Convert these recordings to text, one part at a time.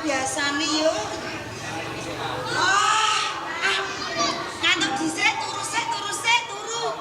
Biasane yo. Ah, ngantuk dhisik turu sik turu.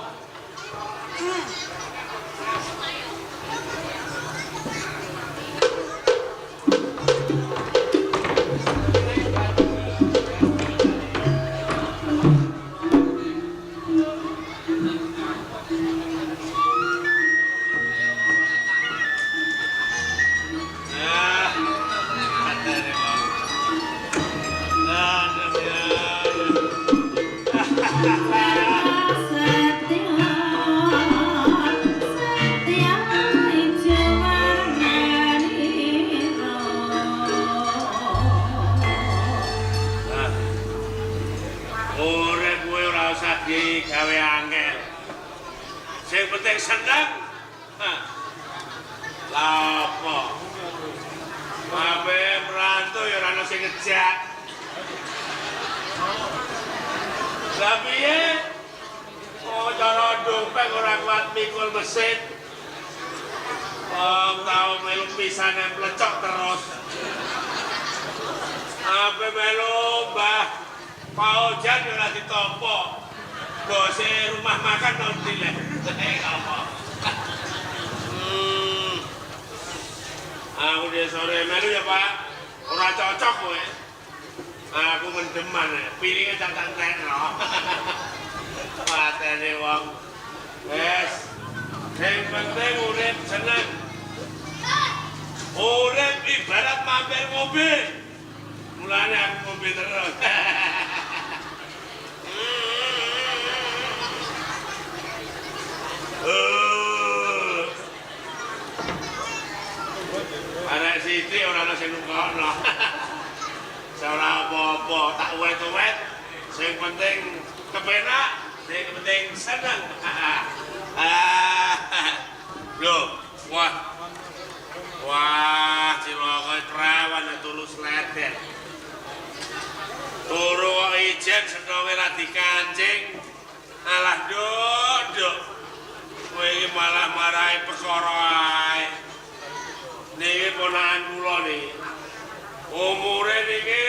Gawe angel. Sing penting seneng. Lah apa? Ape merantau ya ora ono sing ngejak. Lah piye? Oh cara dompet ora kuat mikul mesin. Tau melu pisane plecok terus. Ape melu Mbah Paujan ora ditampa. Bose rumah makan nanti leh. Apa? Aku dia sore melu ya Pak. Ora cocok kowe. Aku mendeman piringe cacang tekno. Patene wong. Wes. Sing penting urip seneng. Urip ibarat mampir mobil. Mulane aku mobil terus. Anak Siti ora ana sing nungokno. Ora apa-apa, tak wet-wet. Sing penting kepenak, sing penting seneng. Lho, wah. Wah, ciloko perawan tulus leder. Turu kok ijen senenge ra dikancing. Alah nduk. Kowe iki malah marahi perkara ae. Niki ponakan kula niki. Umure niki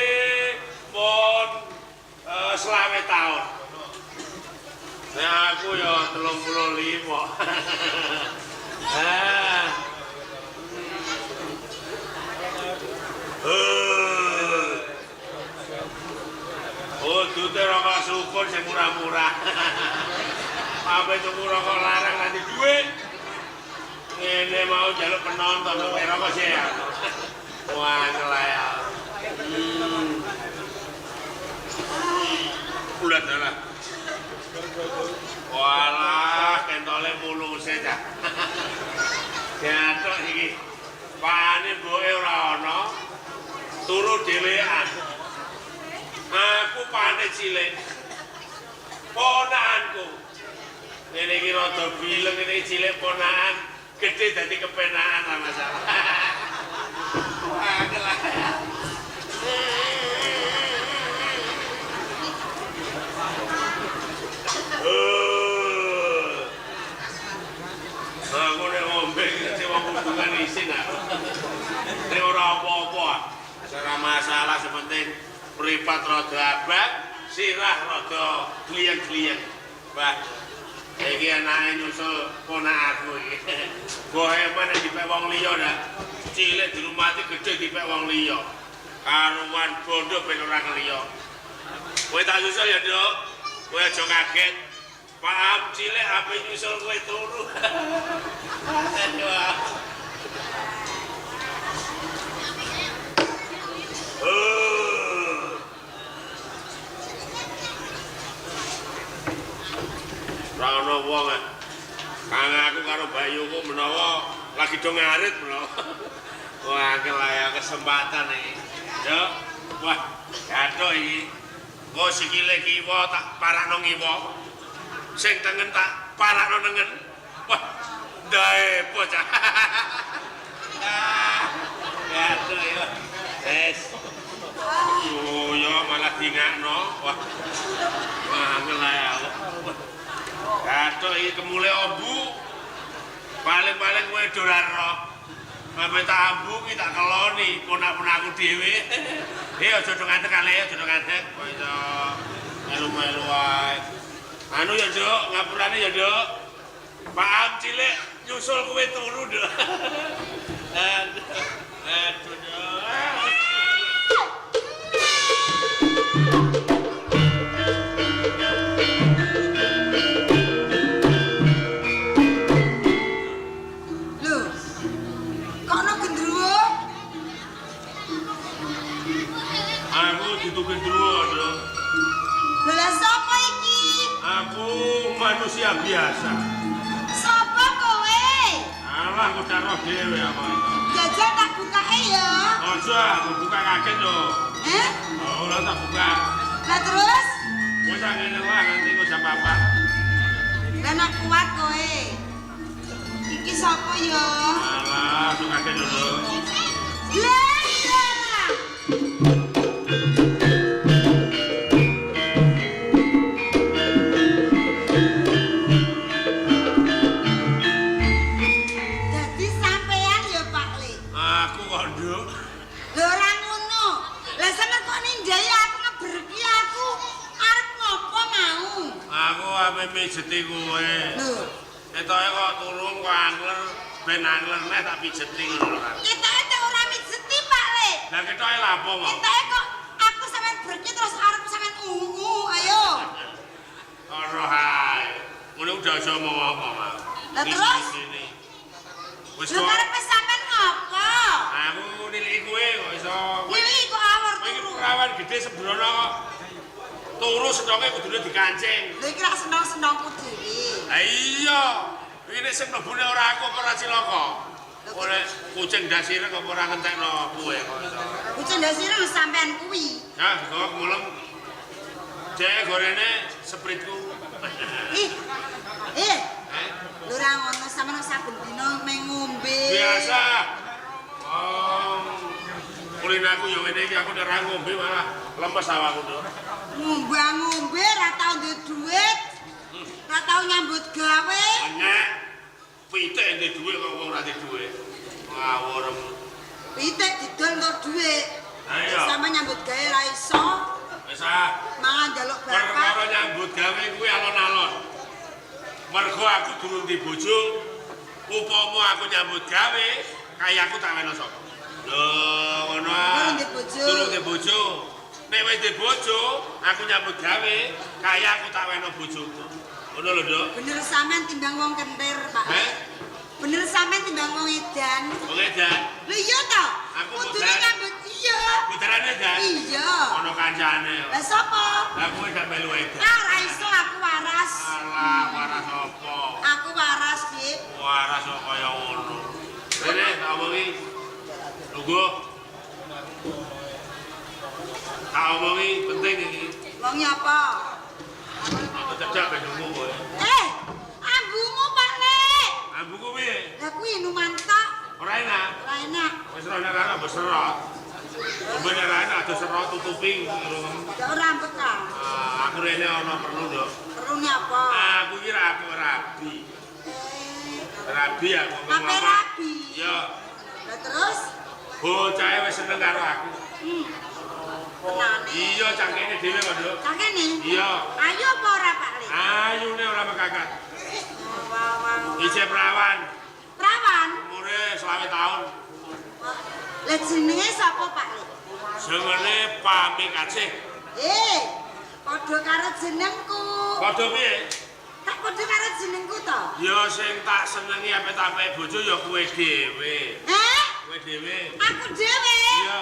pun 20 tahun. Nek aku ya 35. Oh, dute rokok sukun sing murah-murah. Apa tuku rokok larang nanti duit. Ngene mau jaluk penonton kok rokok sih ya. Wah, ngelayal. Ulah dalah. Walah, kentole muluse cah. Gathok iki. Pane mboke ora ana. Turu dhewean. Aku pane cilik. Ponakanku. Ngene iki rada bileng ngene cilik ponakan, gede dadi kepenakan ra masalah. Wah, kelayar. Aku nek ngombe iki wong hubungan isin aku. Nek ora apa-apa. Ora masalah sepenting mripat rada abang, sirah rada gliyeng-gliyeng. Mbah, iki anake nyusul ponakku iki. Bohe men dipek wong liya ndak. Cilik dirumati gedhe dipek wong liya. Karuan bondo ben ora ngeliya. Kowe tak nyusul ya, Nduk. Kowe aja kaget. Paham cilik ape nyusul kowe turu. Ora ana wong kang aku karo bayuku menawa lagi do ngarit menawa. Wah, kelaya kesempatan iki. Yo, wah, gathok iki. Kok sikile kiwa tak parakno ngiwa. Sing tengen tak parakno nengen. Wah, dae bocah. Ya, tuh ya. Wes. Oh, yo malah dingakno. Wah. Angel ae aku. Kathok iki kemule ombu. Paling-paling kowe dolan roh. Sampai tak ambu ki tak keloni ponak-ponakku dhewe. Aja do ngadeg kali ya, aja do ngadeg. Kok iso melu-melu wae. Anu ya, Nduk, ngapurane ya, Nduk. Pak Am cilik nyusul kowe turu, Nduk. Aduh, Nduk. Manusia biasa. Sapa kowe? Alah, kok dak roh dhewe apa itu. Jajal tak bukake ya. Aja, aku buka kaget lho. Ora tak buka. Lah terus? Wis ngene wae nganti kok jam 4. Lah nak kuat kowe. Iki sapa ya? Alah, aku kaget lho. Lah. Pijeti kowe. Lho, ketoke kok turun kok angler, ben angler neh tak pijeti ngono kan. Ketoke ora pijeti, Pak Le. Lah ketoke lha apa kok? Ketoke kok aku sampean berki terus arep sampean ayo. Ora hae. Ngono udah aja ngomong apa, Mas. Lah terus? Wis kok. Lho karepe sampean ngopo? Aku niliki kowe kok iso. Niliki kok awor turu. Iki perawan gede sembrono kok. Turu sedonge kudune dikancing. Lha iki ra seneng-senengku dhewe. Ha iya. Ini sing mlebune ora aku apa ora cilaka. Oleh kucing dasire kok ora ngentekno kowe kok iso. Kucing dasire sampean kuwi. Nah, kok mulem. Cek gorene spritku. Lho ra ngono sampean saben dina meng ngombe. Biasa. Kulin aku yo ngene iki aku nek ra ngombe malah lemes awakku, Nduk. Ngombe ra tau duwe duit. Ra tau nyambut gawe. Nek pitik ndek duit kok wong ora ndek duit. Ngawur. Pitik didol entuk duit. Ayo. Sampe nyambut gawe ra iso. Wis ah. Mangan njaluk bapak. Perkara nyambut gawe kuwi alon-alon. Mergo aku durung di bojo. Upama aku nyambut gawe, kaya aku tak weno sapa. Lho, ngono ah. Durung di bojo. Nek wis di bojo, aku nyambut gawe, kaya aku tak weno bojoku. Ngono lho, Nduk. Bener sampean timbang wong kentir, Pak. Bener sampean timbang wong edan. Wong edan. Lho iya to? Aku kudune nyambut iya. Putrane edan. Iya. Ono kancane. Lah sapa? Lah kowe gak melu edan. Ah, ra iso aku waras. Alah, waras apa? Aku waras, Dik. Waras kok kaya ngono. Rene tak omongi. Tunggu. Tak omongi penting iki. Wong apa? Aku cecak ben nunggu kowe. Ambumu Pak Le. Ambuku piye? Lah kuwi numantak. Ora enak. Ora enak. Wis ora enak karo beserot. Bener enak ada serot tutupi. Ya ora bekal. Aku rene ana perlu, Nduk. Perune apa? Aku kira aku rabi. Rabi aku Apa rabi? Iya. Lah terus? Bocahe wis seneng karo aku. Tenane. Iya, cangkene dhewe kok, Nduk. Cangkene? Iya. Ayo apa ora, Pak Le? Ayune ora mekakat. Wah. Isih perawan. Perawan? Umure 20 tahun. Lah jenenge sapa, Pak Le? Jenenge Pami Kacih. Padha karo jenengku. Padha piye? Tak padha karo jenengku to? Ya sing tak senengi apik-apik bojo ya kowe dhewe. Kowe dhewe. Aku dhewe. Iya.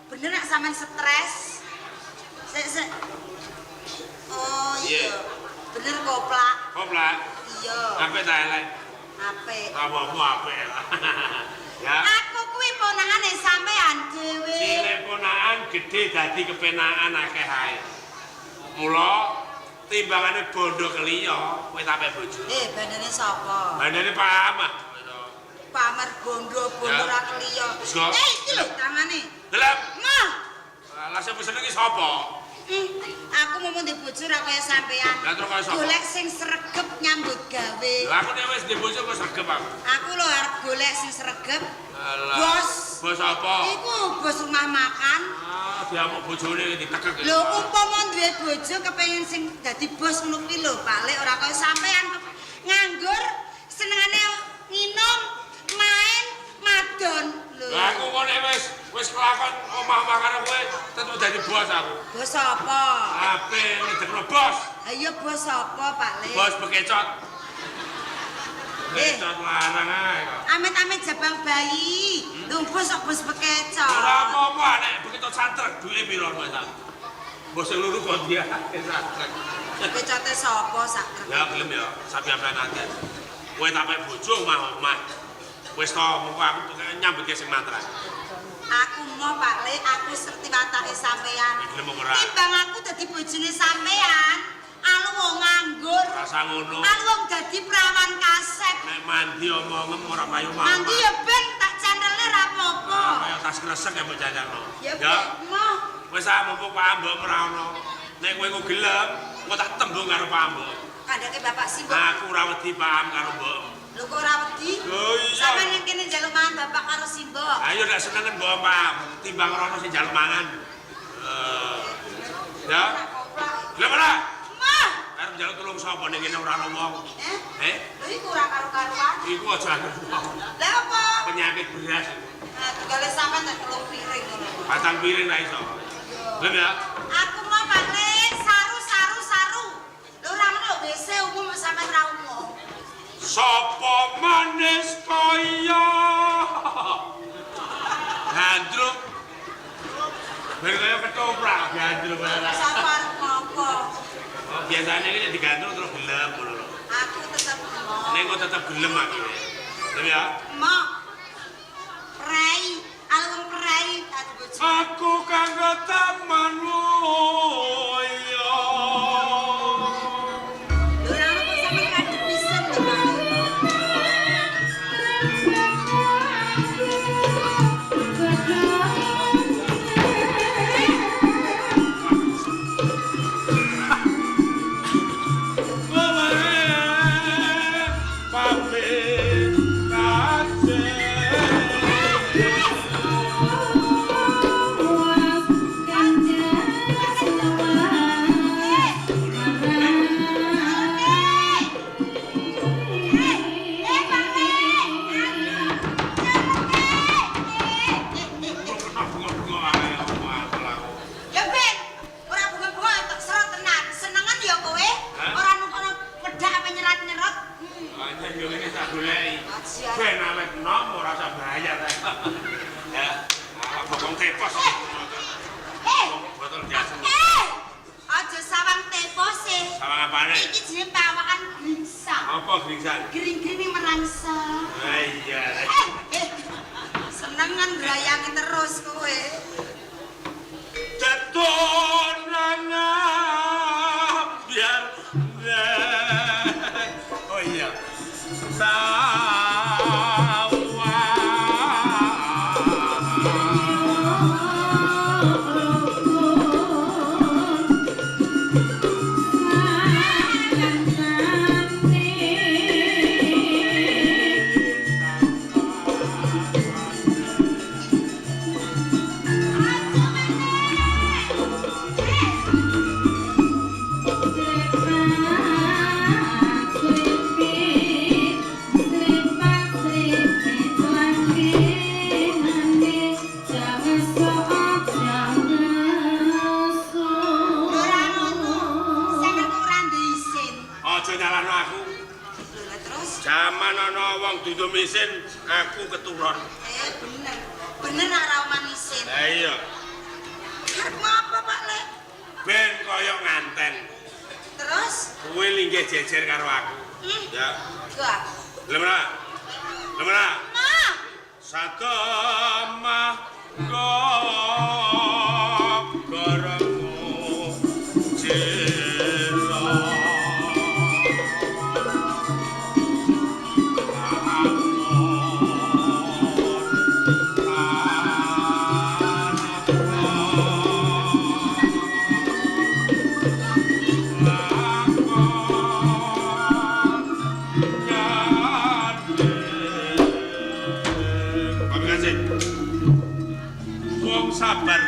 Bener nek sampean stres. Sik. Oh iya. Bener koplak. Koplak. Iya. Apik ta elek? Apik. Apa-apa apik. Ya. Aku kuwi ponakane sampean dhewe. Cilik ponakan gedhe dadi kepenakan akeh ae. Mula timbangane bondo keliya kowe tak pek bojo. Bandane sapa? Bandane Pak Amah. Pamer bondo ra keliya. Iki lho tangane. Delep. Mah. Lah sing pesen iki sapa? Aku mau ndek bojo ra kaya sampean. Lah terus kaya sapa? Golek sing sregep nyambut gawe. Lah aku nek wis ndek bojo kok sregep aku. Aku lho arep golek sing sregep. Alah. Bos. Bos apa? Iku bos rumah makan. Diamuk bojone ditekek. Lho umpama duwe bojo kepengin sing dadi bos ngono kuwi lho, Pak Lek ora kaya sampean nganggur senengane nginum, main, madon. Lho. Lah aku kok nek wis kelakon omah-omah karo kowe tetep dadi bos aku. Bos apa? Ape ngedekno bos? Ayo bos apa, Pak Lek? Bos bekecot. Bekecot larang ae kok. Amit-amit jabang bayi. Lho bos kok bos bekecot. Ora apa-apa nek bekecot santrek duwe piro kowe ta? Bos sing loro kok dia santrek. Bekecote sapa sak trek? Ya gelem ya, sapi apa nanti. Kowe tak pek bojo omah-omah. Wis to mengko aku pokoke nyambut sing mantran. Aku mau Pak Lek, aku serti watake sampean. Gelem ora? Timbang aku dadi bojone sampean, alu wong nganggur. Rasa ngono. Alu wong dadi prawan kasep. Nek mandi omongem ora payu mama. Mandi ya ben tak candele ra apa-apa. Kaya tas kresek ya mbok jajangno. Ya mau. Wis mumpung Pak Ambok ora ono. Nek kowe kok gelem, kok tak tembung karo Pak Ambok. Kandhake Bapak Simbok. Aku ora wedi paham karo Mbok. Lho kok ora wedi? Oh iya. Sampeyan ning kene njaluk mangan Bapak karo Simbok. Ayo nek senengen Mbok paham, timbang ora ono sing njaluk mangan. Ya. Gelem ora? Mah. Arep njaluk tulung sapa ning kene ora ono wong. Lho iku ora karo-karuan. Iku aja anu. Lah apa? Penyakit beras. Nah, tunggale sampean tak telung piring ngono. Batang piring ra iso. Gelem ya? Aku mau Pak Lek, saru. Lho ora ngono WC umum sampean ra umum. Sopo manis kaya gandruk ben kaya ketoprak gandruk Sapa arep ngopo? oh biasanya ini digandruk terus gelem ngono lho Aku tetep mau. nek kok tetep gelem aku ya Mau. Prei, ala wong prei dadi bojo. aku kanggo taman loyo Lho ora ono kok sampean kadhe pisen lho Pak. Ya Ben, ora bunga-bunga tak serot tenan. Senengan ya kowe? Ora nukono wedak apa nyerat-nyerot. Anjir yo ini tak goleki. Ajian. Ben awet nom ora usah bayar. Ya. Bokong tepos. Botol biasa. Aja sawang tepose. Sawang apane? Iki jenenge pawakan gringsang. Apa gringsan? Gring-gring merangsang. Ah iya. Senengan rayangi terus kowe. Tetonana biar oh iya. Ora ngono. Sampeyan kok ora ndek isin. Aja nyalahno aku. Lho lah terus. Zaman ana wong dudu mesin, aku keturun. Bener. Bener ora oman isin. Lah iya, Arep ngapa Pak Lek? ben kaya nganten. Terus? Kowe linggih jejer karo aku. Ya. Gak. Gelem ora? Gelem ora? Mah. Satemah gorengmu jero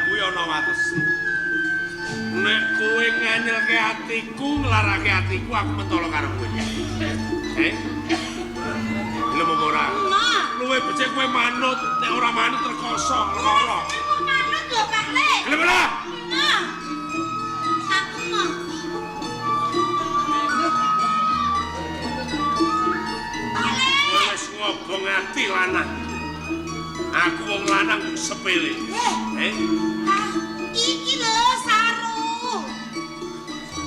kuwi ana watese. Nek kowe nganyelke atiku, nglarake atiku aku mentolo karo kowe. Lha mung ora. Luwe becik kowe manut, nek ora manut rekoso lara. Manut lho Pak Le. Lha ora. Nah. Aku mau. Wis ngobong ati lanang. Aku wong lanang sepele. Iki lho Saru.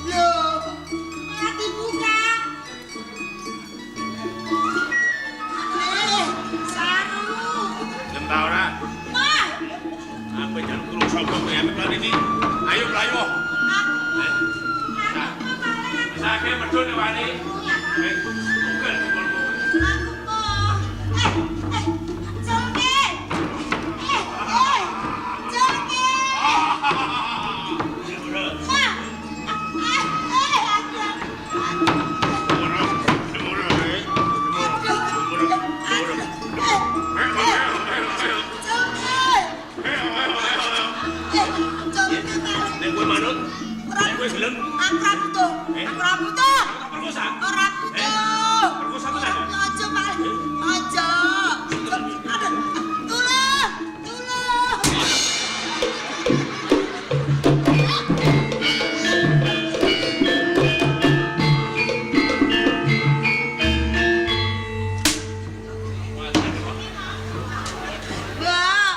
Lho, ati buka. Saru. Lembah ora? Mah. Apa jan kurung sapa kowe ape plan iki? Ayo mlayu. Sake medhun wani. Bukan dikon. Aku mau. Jongke. Jongke. Nek kowe manut, nek kowe gelem, Aku ra butuh. Aku ra butuh. tak perkosa. Ora butuh. Perkosa tenan. Aja, Pak. Aja. Aduh. Tolong. Tolong. Mbak.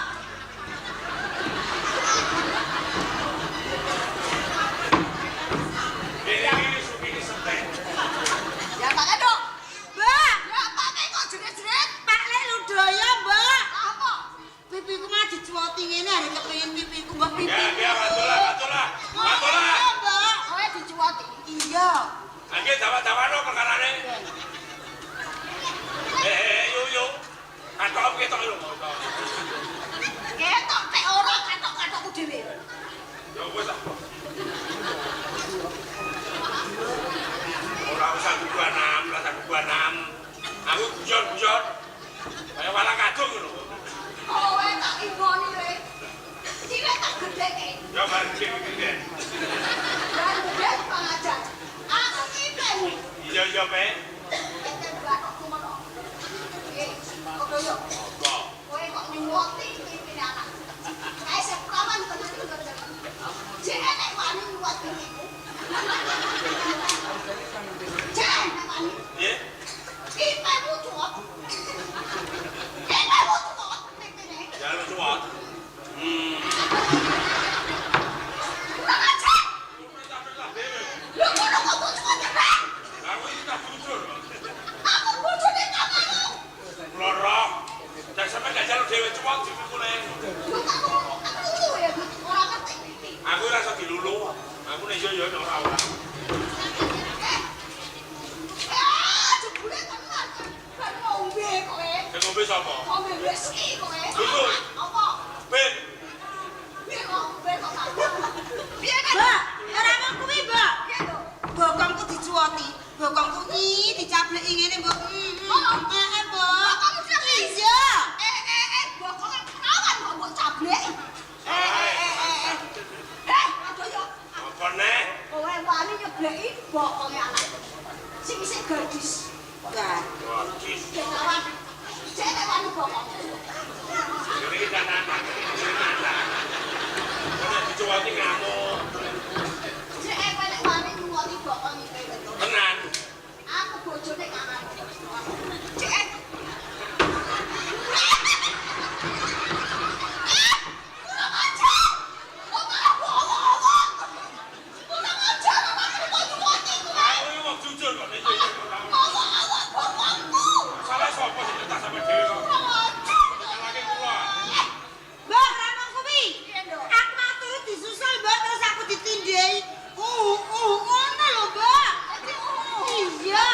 Ini suki setek. Ya Pak Kedok. Mbak. Ya Pak kok jerit-jerit. Pak Le ludaya, Mbak. Apa? Pipiku mah dicuwoti ngene arek kepengin pipiku, Mbak pipi. Ya, batulah, batulah. Batulah. Iya, Mbak. Kowe dicuwoti. Iya. Angge dawa-dawano perkarane. Yuk. Katok ketok lho. Ketok tek ora katok-katokku dhewe. Ya wis ah. Ora usah buanam, rasa buanam. Aku guyon. Kaya wala kadung ngono. Kowe tak ingoni kowe. Cilik tak gedheke. Ya bareng iki. Dan gede pangajar. Aku ki pengen. Iya, Pe. Enten bakokku mono. Kok yo. Kok. Kowe kok nyuwoti pimpine anak. Kae seprawan tenan. Jek enek wani nyuwot pipiku. Jek enek wani. Ye? Pipimu cuwot. Pipimu cuwot pipine. Ya lu cuwat. Kurang ajar. Lu kono kok cuwot tenan. Aku iki tak bujur. Aku bojone kamu. Loro. Dan sampe gak jaluk dhewe cuwat dipikule. Lu tak lulu ya, ora ngerti. Aku ora iso dilulu. Aku nek yo ora. Jebule tenan. Kan ngombe kowe. Sing ngombe sapa? Ngombe whisky kowe. Lulu. Apa? Ben. Piye ngombe kok tak? Piye kan? Mbak, ora mau kuwi, Mbak. Piye lho? Bokongku dicuwoti. Bokongku dicableki ngene, Mbak. Mbak. Bokongmu dicableki? Iya. Bokongan perawan kok mbok cableki. Aduh yo. Apa nek? Kowe wani nyebleki bokonge anak. Sing isih gadis. Nah, Wadis. Kenawan. Jek wani bokong. Iki kan anak. Ora dicuwati ngamuk. Jek kowe nek wani nyuwoti bokong iki. Tenan. Aku bojone kanan. Jek. Kurang ajar. Kok malah bohong. Kurang ajar anakku kok nyuwoti kowe. Aku iki wong jujur kok nek yo. Awak bokongku. Salah sapa sing tak sampe dhewe kok. Kurang ajar. Lagi kula. Mbak, ora mau kuwi. Piye, Nduk? Aku mau turut disusul, Mbak, terus aku ditindhai. Ngono lho, Mbak. Dadi, Iya.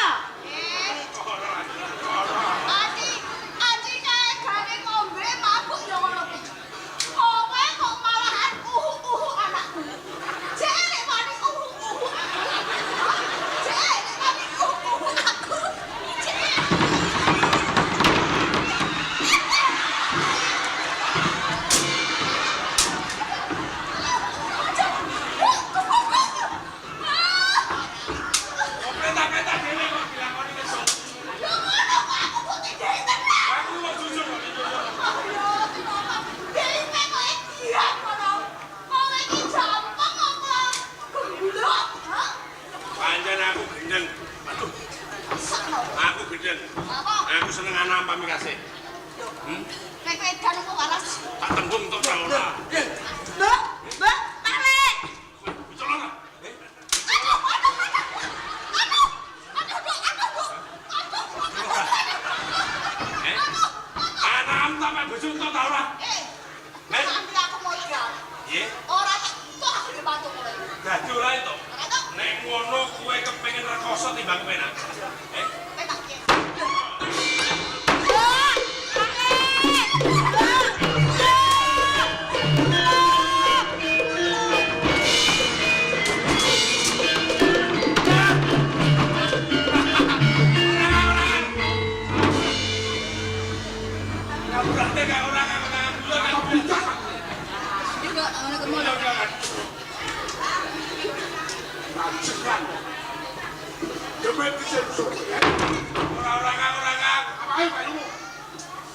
Piye? Ora tak aku dibantu kowe. Dadi ora itu. Ora tak. Nek ngono kowe kepengin rekoso timbang penak. Kowe tak piye?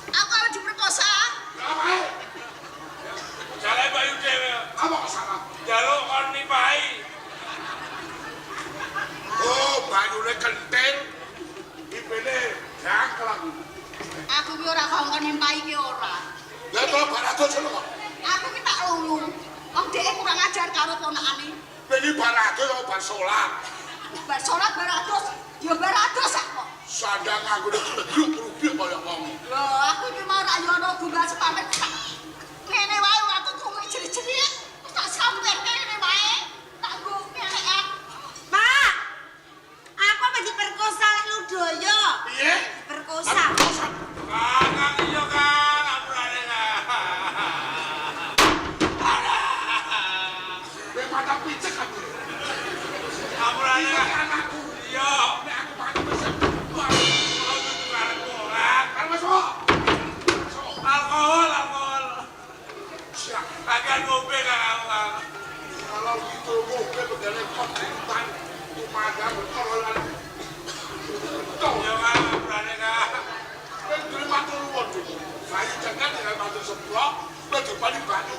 Aku harus diperkosa. Jale bayu dhewe. Apa salah? Jaluk kon nipahi. Oh, banyune kentil. Ipene jangklang. Aku ki ora kongkon nimpahi ki ora. Lah to baratus lho kok. Aku ki tak lulu. Wong dhek kurang ajar karo ponakane. Beni baratus kok bar salat. Bar salat baratus, ya baratus kok. Sandang anggone gluk-gluk kaya wong. Lho, aku ki mau ra yo ono gumbar sepamet. Ngene wae aku krungu jerit-jerit. Tak sampe ngene wae. Tak go ngene. Pak, aku apa diperkosa lek Ludoyo? Piye? Perkosa. Kakang iya Kang, apurane Kang. Kowe mata picek aku. Apurane Iya Kang. anakku. Iya. Nek aku mati wis. Mau tukarku Kang. Kan wis kok. Alkohol. Siap. Kakang ngombe Kang. Kalau gitu mobil begini kontan umaga berkololan. Iya Kang, apurane Kang. Kowe duwe matur nuwun. Bayi jangan dengan matur seblok, kowe dipani batu.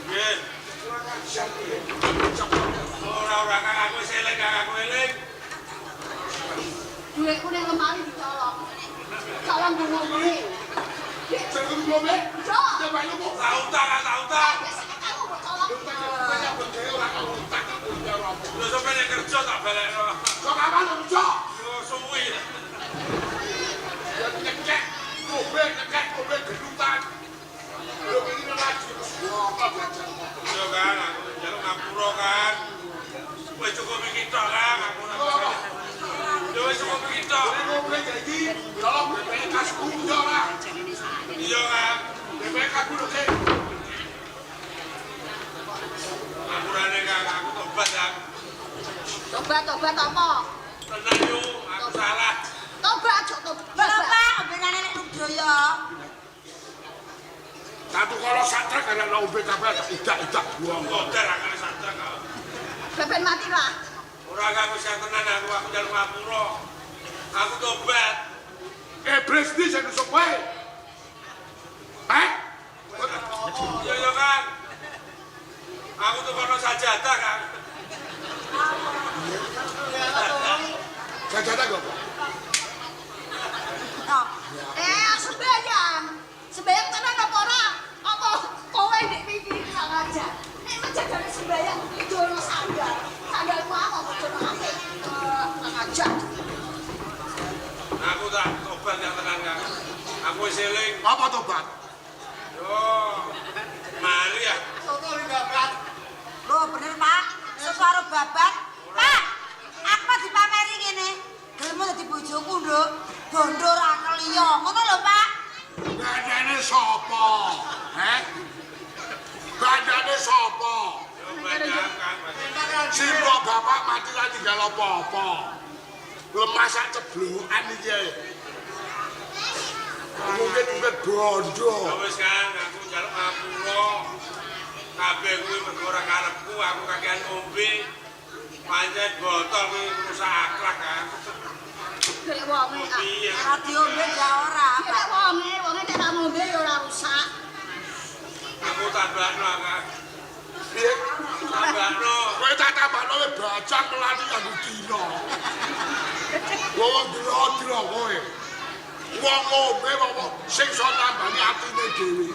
Nggih. Kurang ajar kowe. Ora Kang, aku wis eling Kang, aku eling. Duitku ning lemari dicolong. Colong bunga-bunga. Jangan ngono. Yo. Ya bayi kok. Tautang Kang, tautang. Aku kok colong. Banyak bendera ora kok tak kok. Lho sampe nek kerja tak balekno. Kok apa lho, Cok? Yo suwi. Ya nyekek. Mobil gedutan. Lho ini lagi. Wah, apa belajar. Yo Kang, aku njaluk ngapura Kang. Wis cukup iki tok Kang, aku ora. Yo wis cukup iki tok. Kowe mobil iki, kalau BPK kudu ora. Iya Kang. BPK kudu ke. Ngapurane Kang, aku tobat Kang. Tobat apa? Tenan yo, aku salah. Tobat, Cok, tobat. Lho Pak, obenane lek Ludoyo. Satu kalau satra karena nombe kabeh idak buang. Kodar akan santra Kang. Beben mati lah. Ora Kang wis tenan aku njaluk ngapura. Aku tobat. Iblis iki sing nusuk kowe. Yo Kang. Aku tuh kono sajadah Kang. Sajadah kok. Oh, Sembayang. Sembayang tenan apa ora? Apa kowe ndek iki gak ngajar? Nek menjajane sembayang itu ono sandal. Sandalmu apa bodoh apik. Gak ngajar. Aku tak tobat yang tenan Kang. Aku wis eling. Apa tobat? Yo. Mari ya. lho bener Pak. Sesaro babat. Pak, aku dipameri ngene. Gelem dadi bojoku, Nduk. Bondo ra keliyo. Ngono lho, Pak. Badane sapa? Badane sapa? Yo badang Kang. Si bapak mati ra tinggal apa-apa. Lemah sak ceblokan iki. Mungkin bondo. Ya wis Kang, aku njaluk ngapura. Kabeh kuwi mergo ora karepku, aku kakean ngombe. Pancen botol kuwi rusak akhlak Kang. Dek wonge. Piye? Ora diombe ya ora, Dek Pak. wonge nek tak ngombe ya ora rusak. Aku tambahno Kang. Piye? Tambahno. Kowe tak tambahno bajang melati kanggo dina. Wong dira-dira kowe. Wong ngombe wong sing iso nambani atine dhewe.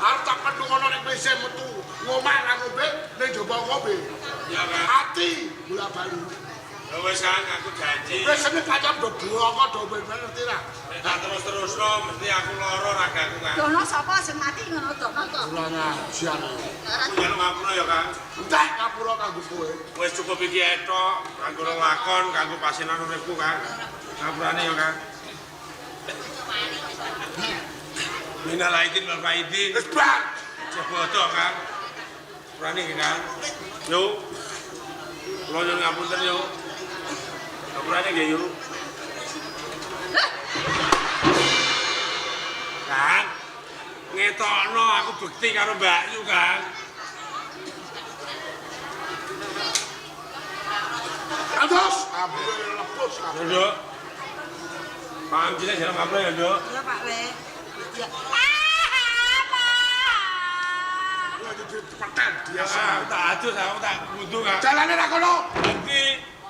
Arep tak pedhu ngono nek wis metu ngomah nang ngombe ning jaba ngombe. Ya Kang. Ati bola bali. Wis Kang, aku janji. Wis sene kacang do bloko do ben ngerti ra. Nek terus-terusno mesti aku lara ragaku Kang. Dono sapa sing mati ngono Dono kok. Ora ngajian. Aku njaluk ngapura ya Kang. Entek kapura kanggo kowe. Wis cukup iki etok, kanggo lakon, kanggo pasinan uripku Kang. Ngapurane ya Kang. Minal aidin wal faidin. Wis bang. Jebodok Kang. Ngapurane iki Kang. Yo. Kula nyuwun ngapunten yo. Ngapurane nggih yo. Kang, ngetokno aku bekti karo Mbak Yu, Kang. Ados, ambune lepus kabeh. Nduk. Paham jeneng jalan kabeh ya, Nduk. Iya, Pak Le. Ya. Ya dipeten biasa. Tak adus, aku tak kudu, Kang. Jalane ra kono. Iki,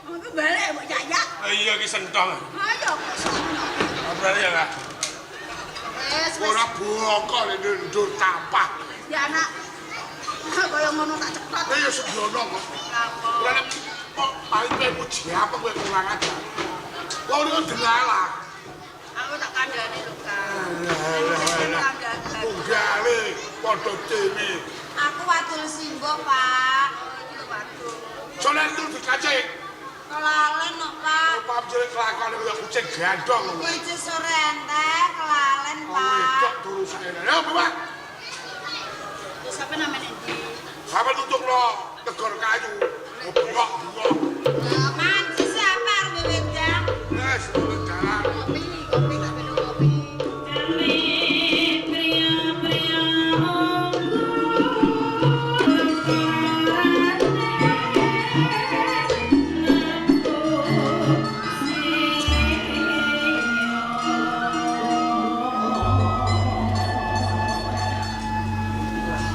Ngono balik mbok jayak. iya iki sentong. Ayo kok sono. Ngapurane ya, Kang. Wes wes. Ora bongko nek ndur tampah. Ya anak. Kaya ngono tak cepat. Ya seblono kok. Ora nek kok paipe muji apa kowe kurang ajar. Wong niku delalah. Aku tak kandhani lho, Kang. Tunggale padha dene. Aku wadul simbok, Pak. Iki lho waduh. Soale itu dikacek. Kelalen kok, Pak. Paham jere kelakone kaya kucing gandong ngono. Kuwi jus ora entek, kelalen, Wong wedok Pak. turu saene. Ya, Bapak. Terus apa namanya ndi? Sampe tutupno tegor kayu. Bengok. Manci siapa arep wedang? Wes, wis jalan. Kopi tak minum kopi.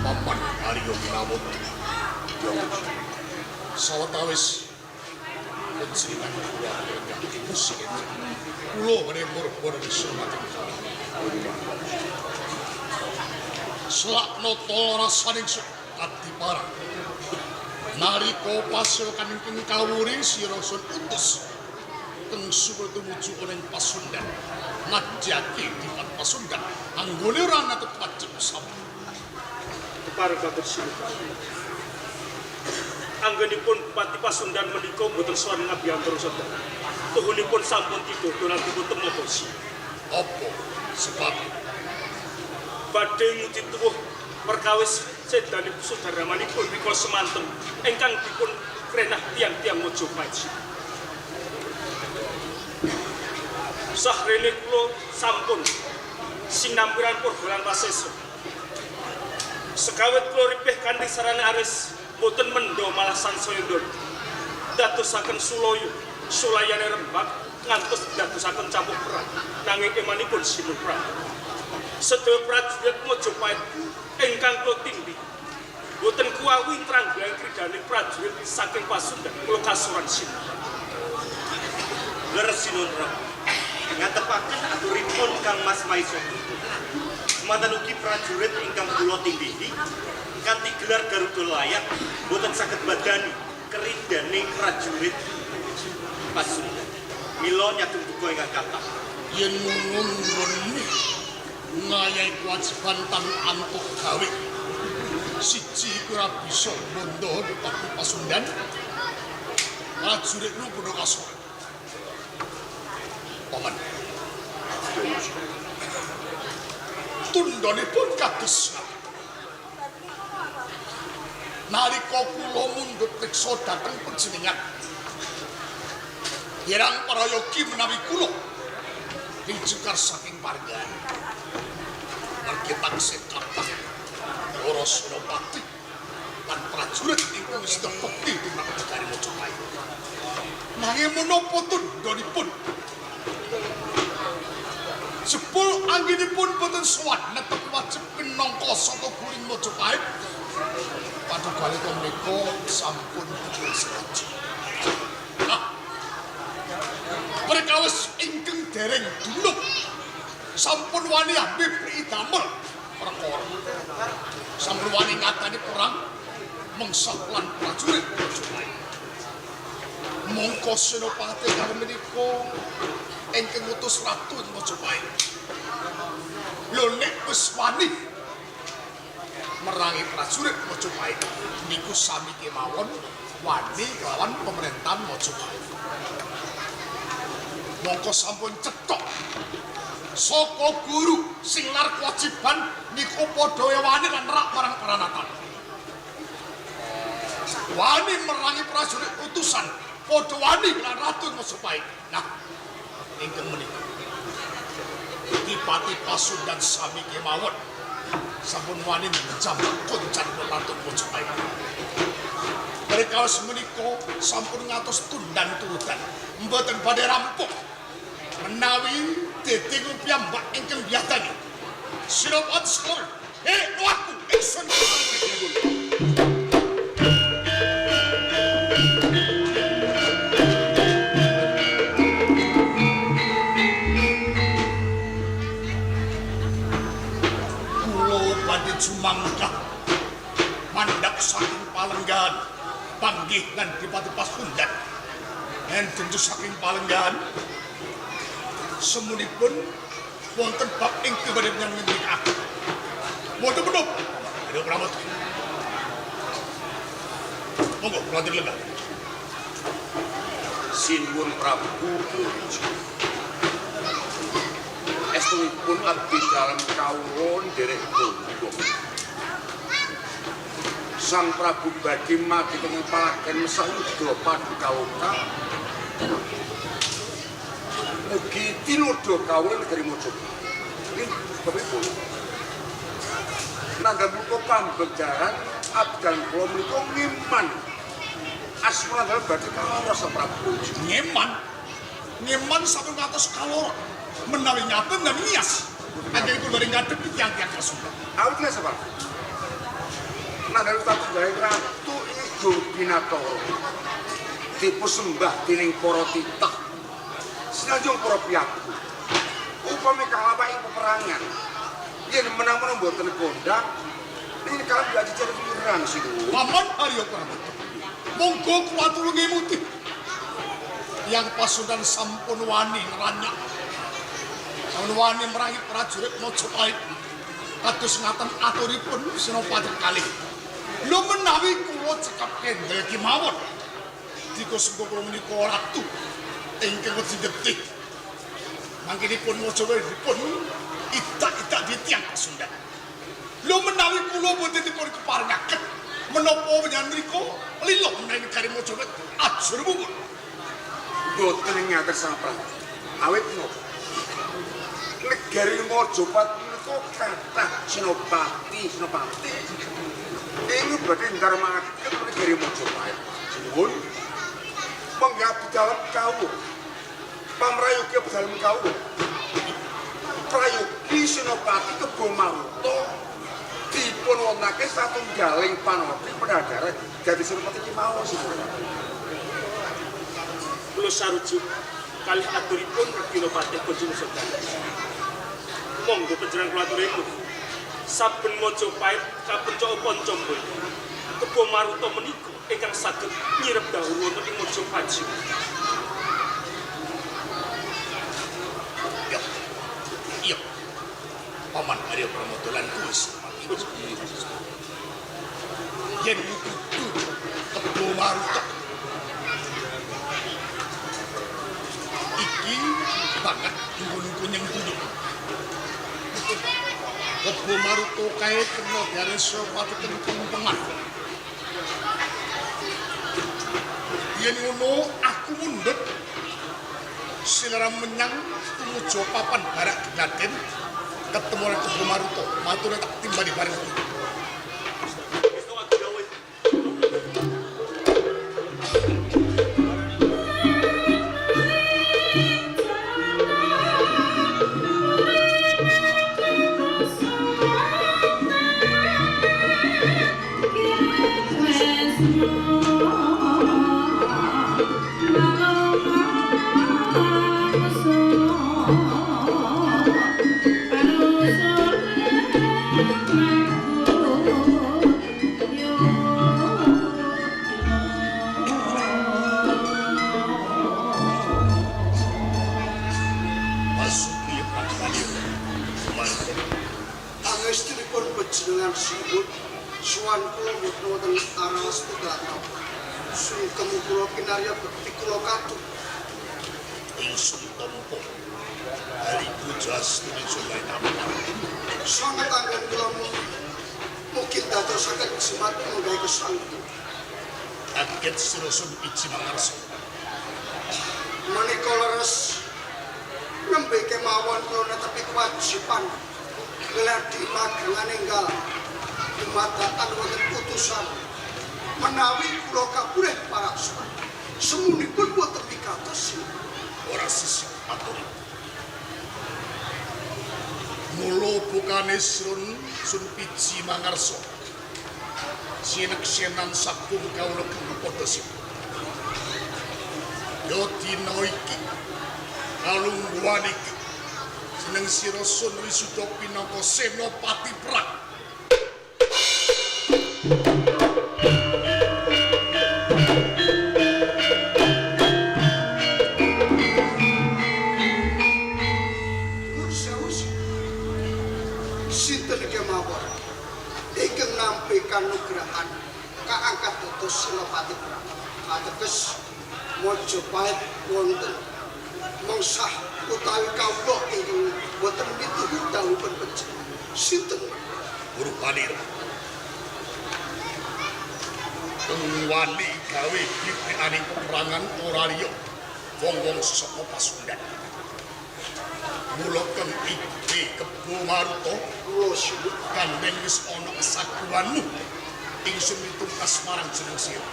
Papan Aryo Winamut. Sawetawis pensiran kula ingkang musik. Kula menembur-bur disumati. Selakno tol rasaning ati parang. Nalika pasilkan ingkang kawuring sira sun utus teng suku tumuju ing Pasundan. Najati dipat Pasundan anggone ora natut pacem sama. Keparga bersilukan. Anggenipun Bupati Pasundan menika mboten sowan ngabiyantara sedaya. Tuhunipun sampun tidur donatipun temu bosi. Apa sebab Badhe nguji tuwuh perkawis sedanipun sudaramanipun rika semanten ingkang dipun krenah tiang-tiang Mojopahit. Sahrene kula sampun sinampiran purbalan wasesa. Sekawit kula ripih kanthi sarana aris boten mendho malah sansaya ndon. Dadosaken sulaya, sulayane rembag ngantos dadosaken campur perang nanging emanipun sinupra. Sedaya prajurit Mojopahit ingkang kula tindhi boten kuwawi tranggaling kridane prajurit saking Pasundan kula kasuran sin. Leresinun Prabu, ngatepaken aturipun Kang Mas Maison. Semanten ugi prajurit ingkang kula tindhihi kanthi gelar Garuda Layak boten saged badani keridane prajurit Pasundan. Mila nyadeng duka ingkang kathah. yen ngungun ngayahi kewajiban tan antuk gawe siji ora bisa bondo Bupati Pasundan prajurit lu kudu kasor paman tundhonipun kados nalika kula mundhut reksa dhateng panjenengan kirang prayogi menawi kula dijengkar saking pargan margi taksih kathah para senopati lan prajurit ingkang wis tebekti tumrap negari Mojopahit nanging menapa tundhonipun jebul anggenipun boten sowan netep wajib pinangka saka guring Mojopahit paduka menika sampun dipunsengaja. Perkawis ingkang dereng dunuk sampun wani Habib idamel perkara sampun wani ngatani perang mengsah lan prajurit Mojopahit Mongko Senopati kali menika ingkang ngutus Ratu Majapahit. Lho nek wis wani merangi prajurit Majapahit niku sami kemawon wani kelawan pemerintahan Majapahit. Mongko sampun cethok saka guru sing lar kewajiban niku padha wani lan nerak marang Pranatan. Wani merangi prajurit utusan padha wani lan Ratu Majapahit. Nah, ingkang menika Dipati Pasundan sami kemawon sampun wani njambak koncan Ratu Majapahit. Merekaos menika sampun ngatos tundan turutan mboten badhe rampung menawi deting piyambak ingkang biadani Senopati Sekor aku ingsun Jumangkah mandak saking Palenggan panggih lan Dipati Pasundan enten saking Palenggan semunipun wonten bab ingkang badhe ngendikaken boten menapa Ada Pramat monggo Praden Lenggah Sinuwun Prabu Guriji estunipun abdi dalam kawula nderek Gombong. Sang Prabu badhe mati teng palagan Mesayuda Paduka Loka. Mugi tinudha kawula negari Majapahit. Ing sebabipun nanggal muka pambegdaran abdan kula menika ngeman asmana badhe kaloro Sang Prabu. Ngeman sampun ngatos kaloro menawi nyaten dan nias anggenipun bareng ngadhep tiyang-tiyang Kasuban. Awit nggih Pak. Nanggal tatunggaling ratu Igo Binatara dipusembah dening para titah sinanjung para piyaku. Upami kalawak ing peperangan yen menang-menang mboten kondang ning kalem gak dicer pirang sing. Paman Arya Pramat. Monggo kula tulung ngemuti. Yang Pasundan sampun wani nranyak wani merangi prajurit Majapahit kados ngaten aturipun Senopati kalih. Lho menawi kula cekap kendel kemawon dikosengko kula menika ratu ingkang wedi getih mangkenipun Majapahitipun itak-itak di tiyang Pasundan. Lho menawi kula boten dipun keparengaken menapa panjenengan menika lilo menawi negari Majapahit ajur mumur. Boten ngaten Sang Prabu. Awit menapa? Negari Majapahit menika kathah senopati. Ing badhe ndarmakaken negari Majapahit. Sinuwun pangabdi dalem kawula. Pamrayogi dalem kawula. Prayogi Senopati Kebo Maruta dipun wontenake satunggaling panopti pedhadhare dadi Senopati kemawon sinuwun. Kula sarujuk kalih aturipun Dinopati Kunjung Sedan. Monggo panjenengan kula aturipun. Saben Majapahit kapencoka Pancambaya. Kebo Maruta menika ingkang saged nyirep dahulu wonten ing Majapahit. Iya. Paman Arya Pramoda lan kuwis. Yen kudu Kebo Maruta iki banget nggon-nggon duduk. Kebo Maruta kae kena dari Senopati Kempengan. Yen ngono aku mundhut silara menyang tumuju papan barak Gaden ketemu Kebo Maruta matur tak timbali bareng. wonten Arastu Datang. Sungkem kula kinarya bekti kula katut. Ingsun tampa dari pujas tulisan lain apa Sangat anggen kula mungkin dadosaken jimat menggawe kesanggup. kaget sirosun iji mangarsa Menika leres nembe kemawon kula netepi kewajiban gladi magelan enggal dumadakan wonten putusan menawi kula kapureh paraksa semunipun boten pikados ora sisih atur mulo bukane sun piji mangarsa sineksenan sakum kawula padha sip yo dina iki kalungguhan iki jeneng sira sun wisuda pinangka senopati perang sinten kemawon ingkang nampi kanugrahan kaangkat dados senopati perang ateges Mojopahit wonten mengsah utawi kawula ingkang boten mituhu dawuhipun panjenengan sinten Purbalira wali gawe dipikane peperangan ora liya wong-wong saka Pasundan mula kang iki Kebo Maruta kula sinuwun kandheng wis ana kesaguhanmu ingsun mitungkas marang jeneng sira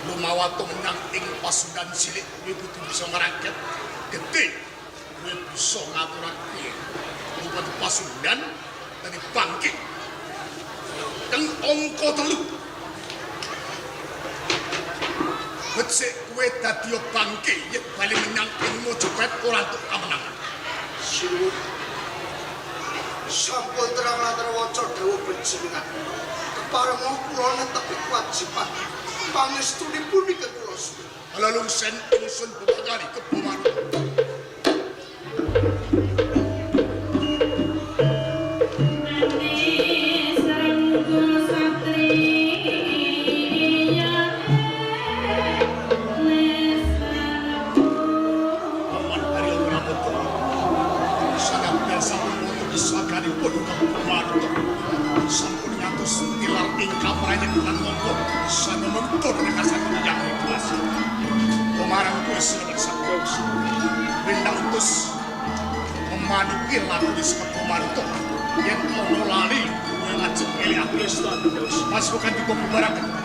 lumawato menyang ing Pasundan cilik kowe kudu bisa ngrangket gedhe kowe bisa ngaturake rupa Pasundan dadi bangkit kang angka 3 becik kowe dadi bangke yen bali menyang ing Mojopahit ora entuk kamenangan sinuwun sampun terang-terang waca dawuh panjenengan keparenga kula netepi kewajiban pangestunipun ing kula suwun Alalung sen ingsun bebakali Kebo Maruta sampun ngantos tilar ingkang rayek lan monggo sana mentur nekasan yang ikhlas pemarang kuwi sinebut bintang utus memanuki latulis Kebo Maruta yen ono lali kowe lajeng eli apres mas bukan dipembarakan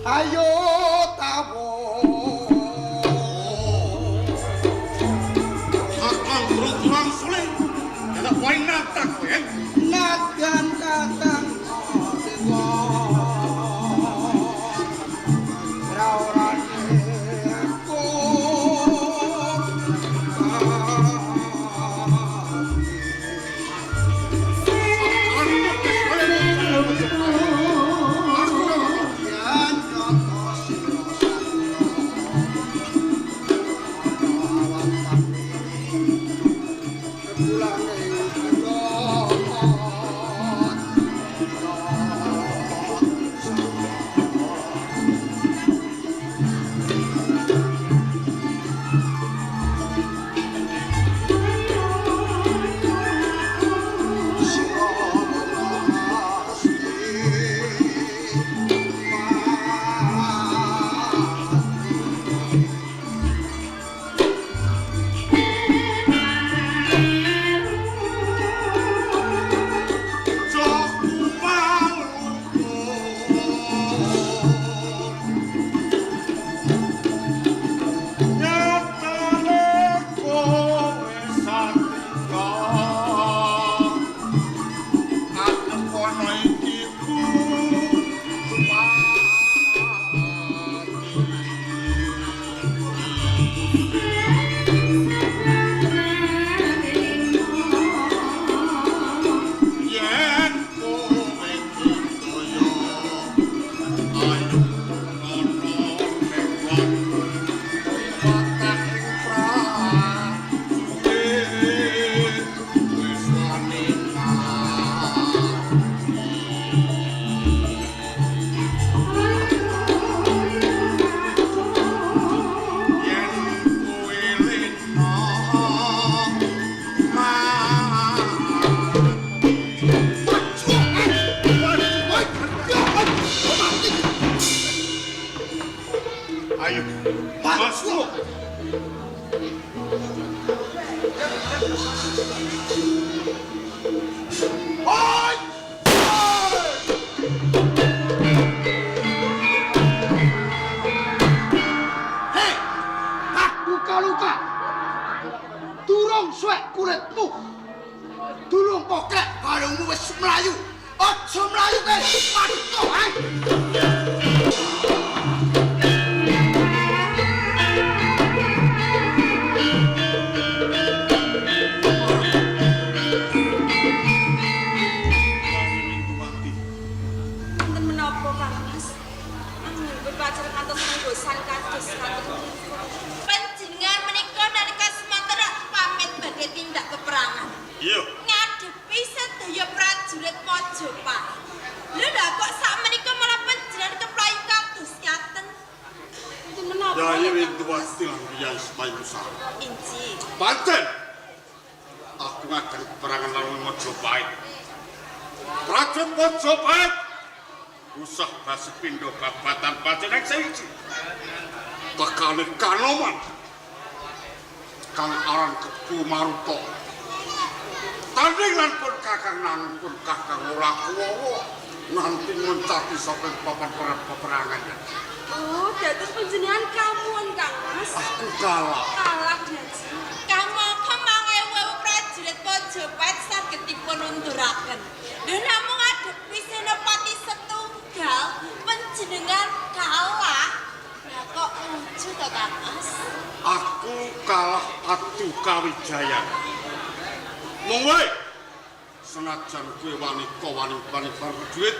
ayo tawo Kakang Rukman Suling ada poin natak kowe nagan datang dewa raurane ku Oi! Hei, tak luka-luka. Durung suwek kulitmu. Durung pokrek balungmu wis mlayu. Aja mlayu kowe. Paduka, ha. Enten menapa Kang Mas? Anggen berpacar kantos menggosan kados kantos panjenengan menika nalika semanten pamit badhe tindak peperangan. Iya. Ngadepi sedaya prajurit Majapahit. Lha kok sak menika malah panjenengan keplayu kados ngaten? Enten menapa? Yai Winduwati lan Yai Mayusa. Inci. Pancen aku ngajar peperangan lawan Majapahit. Prajurit Majapahit usah basi pindho babatan panjenengan saiki. Bakale Kanoman kang aran Kebu Maruta. Tanding lan pun kakang nanging pun kakang ora kuwowo nanti mencati saka papan peperangan. Oh, dados panjenengan kamuan Kang Mas. Aku kalah. Kalah Daji. Kamangka mangewu prajurit Majapahit saged dipun unduraken. Lha namung ngadepi senopati setunggal panjenengan kalah. Lah kok lucu to Kang Mas? Aku kalah adu kawijayan. Mongwe senajan kowe wani prajurit,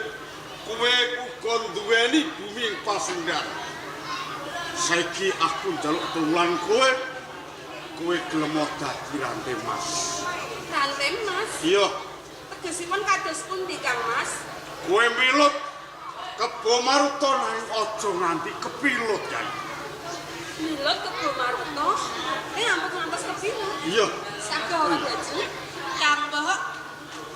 kowe uga duweni bumi ing Pasundan. Saiki aku njaluk tulan kowe gelem dadi Ranti Mas. Ranti Mas. Iya, Tegesipun kados pundi Kang Mas? kowe milut Kebo Maruta nanging aja nganti kepilut, Yai. Milot Kebo Maruta. Ampun ngantos kepilut. Iya. Sagawat Daji. Kang Mbok,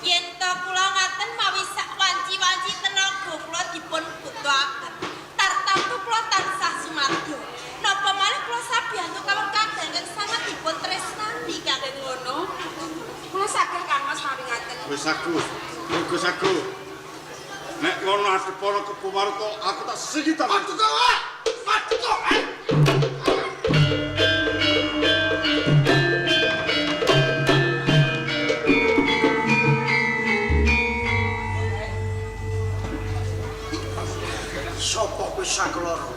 yen to kula ngaten mawi sak wanci-wanci tenaga kula dipun butuhaken. Tartamtu kula tansah sumadyo. Napa malih kula sabiyantu kawon kadang sangat dipun tresnani kangge ngono. Kula saged Kang Mas mawi ngaten. Wis aku. Nek ngono adepana Kebo Maruta aku tak singkita. Paduka. Sopo bisa keloro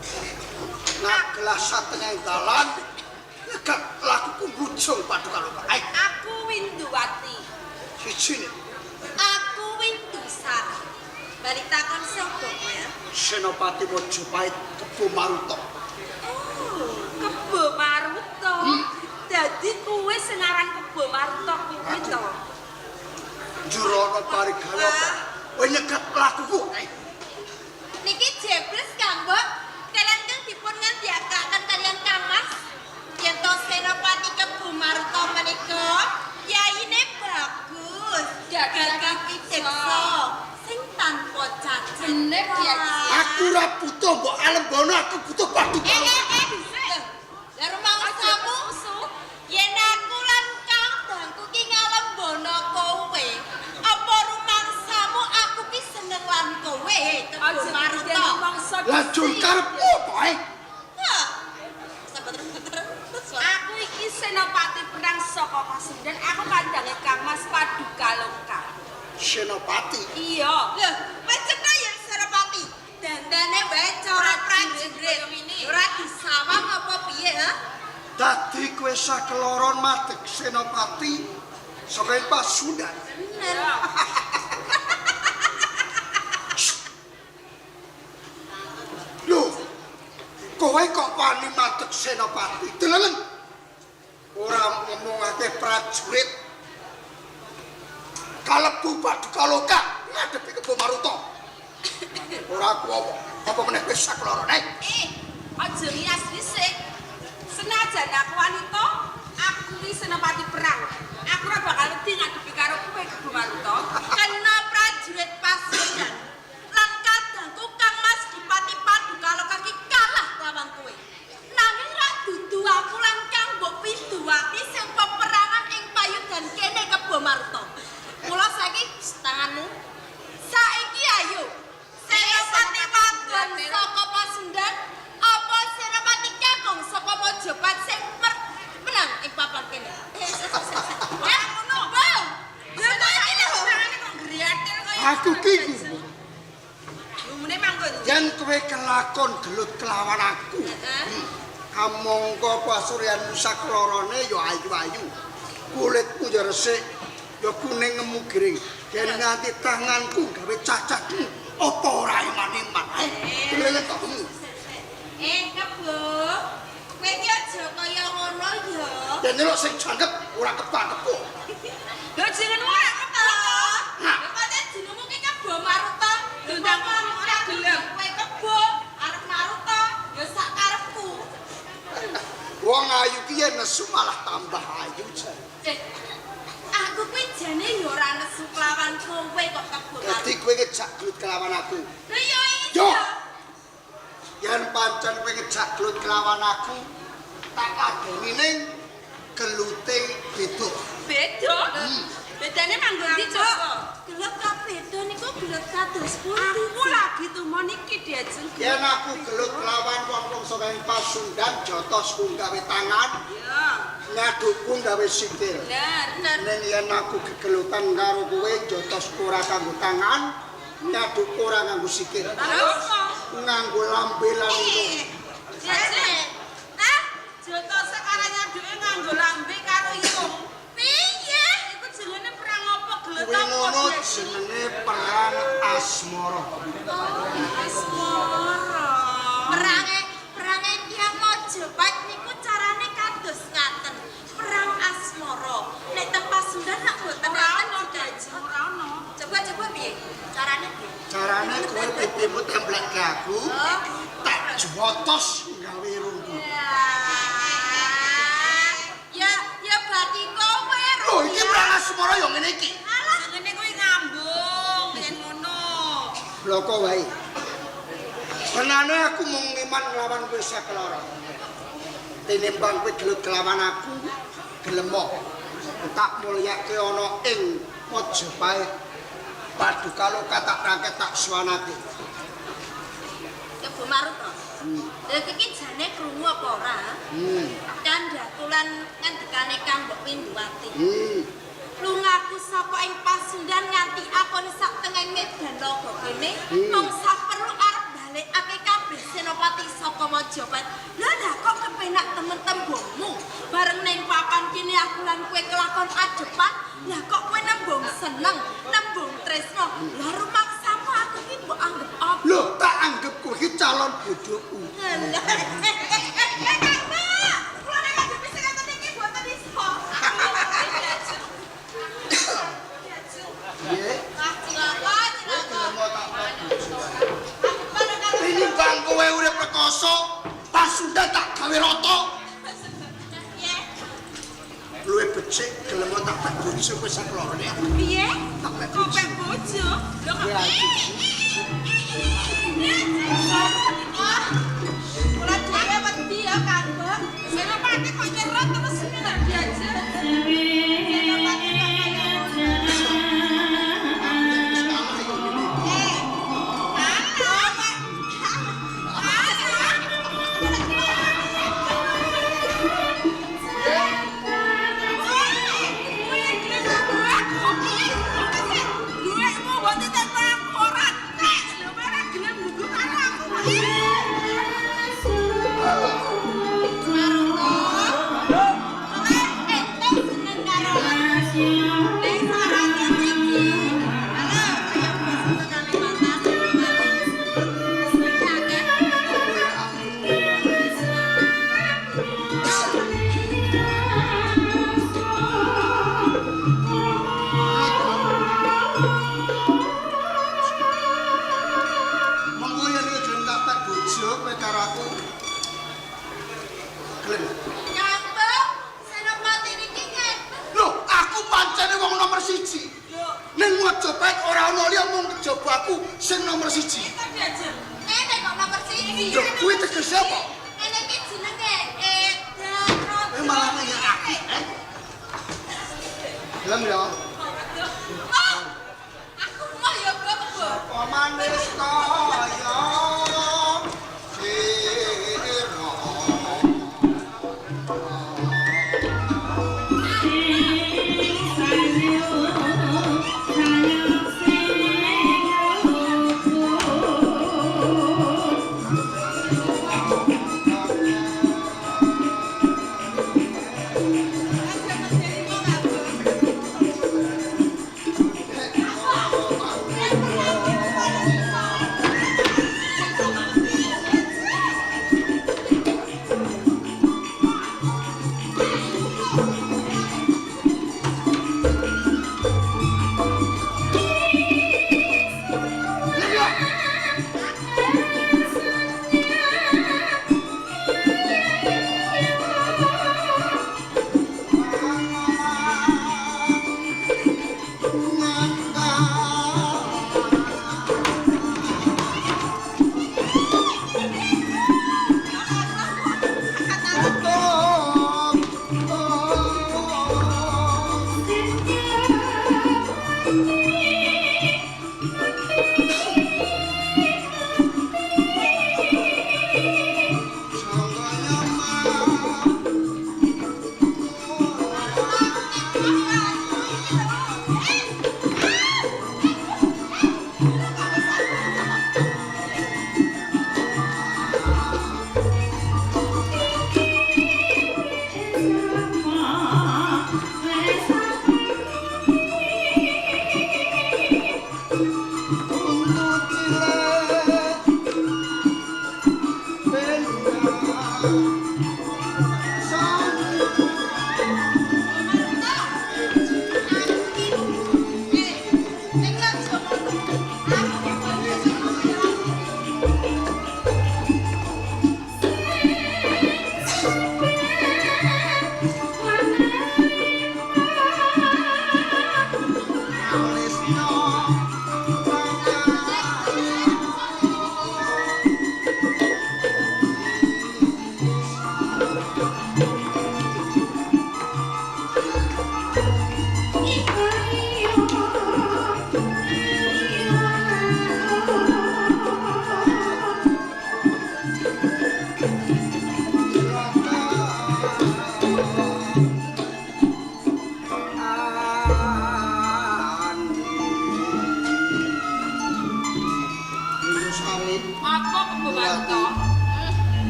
ngagelah satengah dalan nyegat lakuku bujung Paduka Loka. Aku Winduwati. Siji Aku Windusari. Balitakon sapa kowe? Senopati Majapahit Kebo Maruta. Oh, Kebo Maruta. Dadi kowe sing aran Kebo Maruta kuwi to. Jurono Parigaya. Kowe nyegat lakuku. Niki jebles Kang Mbok. Kalian kang dipun ngandiakaken kalian Kang Mas. Yen to Senopati Kebo Maruta menika yaine bagus. Gagah pitiksa sing tanpa cacat. Bener ya. Aku ora butuh mbok alembono, aku butuh Paduka Loka. Lah rumangsamu yen aku lan Kang Bangku ki ngalembono kowe. Apa rumangsamu aku ki seneng lan kowe Kebo Maruta. Lah jur karepmu apa Aku iki senopati perang saka Pasundan. Aku kandange Kang Mas Paduka Loka. Senopati. Iya. Lho, pancen ya senopati. Dandane wae cara prajurit ini. Ora disawang apa piye, ha? Dadi kowe sakeloron madeg senopati saka Pasundan. Bener. Lho, kowe kok wani madeg senopati? Deleng. Ora ngomongake prajurit. Kalebu Paduka Loka ngadepi Kebo Maruta. Ora kuwowo, apa meneh kowe sakeloron, Aja rias dhisik. Senajan aku wanita, aku iki senopati perang. Aku ora bakal wedi ngadepi karo kowe Kebo Maruta. Kena prajurit Pasundan. Lan kadangku Kang Mas Dipati Paduka Loka ki kalah lawan kowe. Nanging ra dudu aku lan Kang Mbok Winduwati sing peperangan ing payudan kene Kebo Maruta. Mula saiki tanganmu. Saiki ayo. Senopati wadon saka Pasundan apa Senopati Kakung saka Mojopat sing menang ing papan kene. Ngono, Bang. Ya iki lho tangane kok griyatir kaya. Aku ki Lumune manggon. yen kowe kelakon gelut kelawan aku. Kamangka pasuryanmu saklorone ya ayu-ayu. Kulitmu ya resik, ya kuning ngemu giring. Yen nganti tanganku gawe cacatmu, apa ora iman-iman? Kulit to. Kebo. Kowe iki aja kaya ngono ya. Yen nyeluk sing jangkep ora kepak-kepuk. Lho jenengmu ora ketok. Lha kok jenengmu ki Kebo Maruta. Ndang ora gelem kowe Kebo arep Maruta ya sak karepku. Wong ayu ki yen nesu malah tambah ayu jan. Aku kuwi jane ya ora nesu kelawan kowe kok Kebo Maruta. Dadi kowe ngejak gelut kelawan aku. Lha ya Yo. iya. Yen pancen kowe ngejak gelut kelawan aku, tak adeni ning geluting beda. Beda? Bedane manggon ndi, Cok? Gelut kok beda niku gelut kados pundi? Aku lagi tumo niki diajeng. Yen aku gelut kelawan wong-wong saka ing Pasundan, jotosku gawe tangan, Ya. ngadukku gawe sikil. Bener. Ning yen aku gegelutan karo kowe, jotosku ora kanggo tangan, nyadukku ora nganggo sikil. Terus Nganggo lambe lan ilu. Jajeng. Ah, Joko sekarang nyaduke nganggo lambe karo irung. Piye? Iku jenenge perang apa gelut Kuwi apa? ngono jenenge perang asmara. Asmara. Perange tiyang Mojopat niku carane kados ngaten. Perang asmara. Nek teng Pasundan nak boten enten Jajeng. Ora ono. Coba piye? Carane piye? Carane kowe pipimu templek ke aku, tak jotos gawe irungku. Ya berarti kowe Lho, iki perang asmara ya ngene iki. Alah, ngene kuwi ngambung yen ngono. Bloko wae. Benane aku mung ngiman nglawan kowe sakeloro. Tinimbang kowe gelut kelawan aku, gelemo. Tak mulyake ana ing Majapahit. Paduka loka tak rangket tak suwanake. Kebo Maruta. Lha iki jane krungu apa ora? Candhatulan ngendikane Kang Mbok Winduwati. Lungaku saka ing Pasundan nganti akon sak tengah Medan Logo kene, mung saperlu arep balekake kabeh senopati saka Mojopat. Lah kok kepenak temen tembungmu. Bareng ning papan kene aku lan kowe kelakon adepan, lah kok kowe nembung seneng, nembung tresno. Lah rumaksamu aku ki mbok anggap apa? Lho, tak anggap kowe iki calon bojoku. Piye? Gelemo tak bojo. Tinimbang kowe urip rekoso, Pasundan tak gawe rata. Luwih becik gelemo tak bojo kowe saklorone. Piye? Tak Kok pek bojo? Lho kok Ora dhewe wedi ya, Kang Mbok. Senopati kok nyerot terus ndak diajak. Senopati kok kaya Mojopat ora ana liya mung kejabaku sing nomor 1. Ngene kok nomor 1. Lho kuwi tegese apa? Ngene iki jenenge Edan. Malah ya aku. Gelem ya. Oh, aku mah ya kebo. Apa manis kaya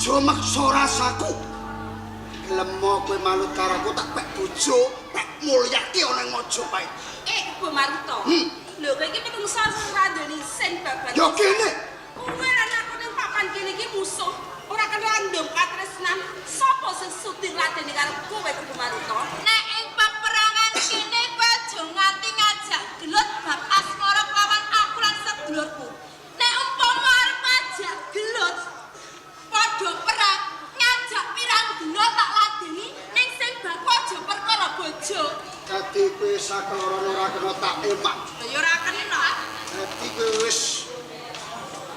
Aja maksa rasaku. Lemo kowe malut karaku tak pek bojo, tak mulyake ana Majapahit. Kebo Maruto. Lho kowe iki menungso sing randani sen babat. Yo kene. Kowe lan aku ning papan kene iki musuh. Ora kena ndom katresnan. Sopo sing sudir ladeni karo kowe Kebo Maruto? Nek ing peperangan kene kowe aja nganti ngajak gelut bab asmara lawan aku lan sedulurku. Nek umpama arep ngajak gelut padha perang ngajak pirang dina tak ladeni ning sing baku aja perkara bojo. Dadi kowe sakloron ora kena tak emak. Ya ora kena. Dadi kowe wis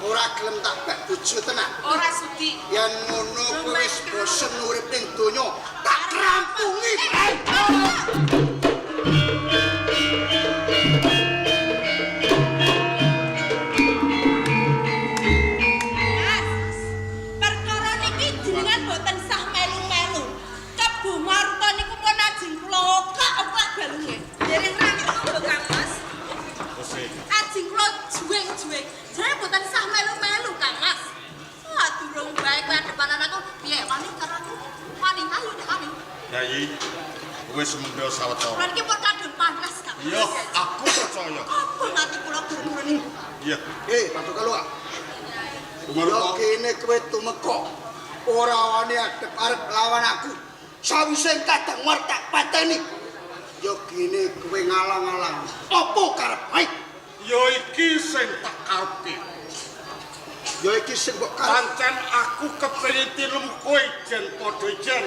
ora gelem tak pek bojo tenan. Ora sudi. Yen ngono kowe wis bosen urip ning donya, tak rampungi. Perkara niki jenengan boten sah melu-melu. Kebo Maruto niku pun ajeng kula oplak balunge. Dereng rangkul lho Kang Mas. Ajeng kula juweng-juweng. Jare boten sah melu-melu Kang Mas. Wah, durung bae kowe depanan aku piye wani karo aku. Wani ayo nek wani. Yayi, wis mendho sawetara. Lan iki pun kadung panas Kang. Yo, aku percaya. Apa mati kula guru-guru niku? Iya. Paduka lu. Yo Maruto. kene kowe tumeka. Ora wani arep lawan aku. Sawise kadang war tak pateni. Yo kene kowe ngalang-alang. Apa karepmu? Yo iki sing tak karepke. Yo iki sing mbok karep. Pancen aku kepengin tilem kowe jen padha jen.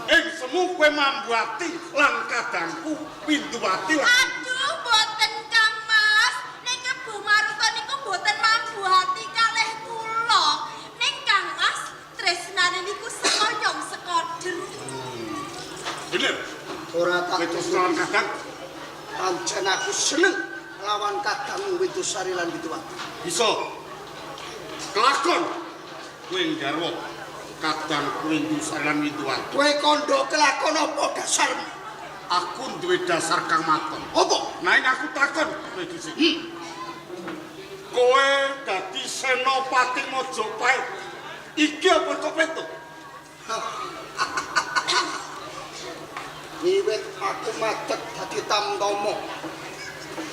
Ing semu kowe mambuati lan kadangku Winduwati lan. Aduh, boten Kang Mas. Nek Kebo Maruto niku boten mambu hati kalih kula. Ning Kang Mas, tresnane niku sekoyong sekoder. Bener. Ora tak Witusari Kadang. pancen aku seneng lawan Kadang Witusari lan Wituwati. Bisa. Kelakon kowe nggarwa Kadang Witusari lan Wituwati. Kowe kandha kelakon apa dasarmu? Aku duwe dasar kang maton. Apa? Nanging aku takon kowe dhisik. Kowe dadi senopati Majapahit. Iki apa kok petuk? Wiwit aku madeg dadi tamtama.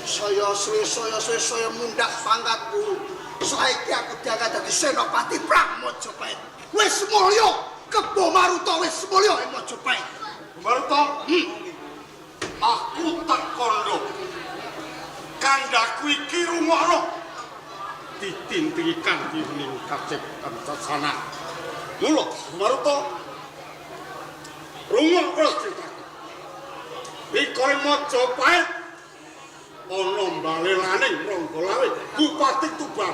Saya suwe mundak pangkatku. Saiki aku diangkat dadi senopati Prang Majapahit. Wis mulya, Kebo Maruta wis mulya ing Majapahit. Maruta, aku tak kondo. Kandaku iki rungokno. Ditintingi kanthi ning kacep kancana. Mula, Maruta, rungokno ceritaku. Mikore Majapahit ana mbalelaning Ronggolawe Bupati Tuban.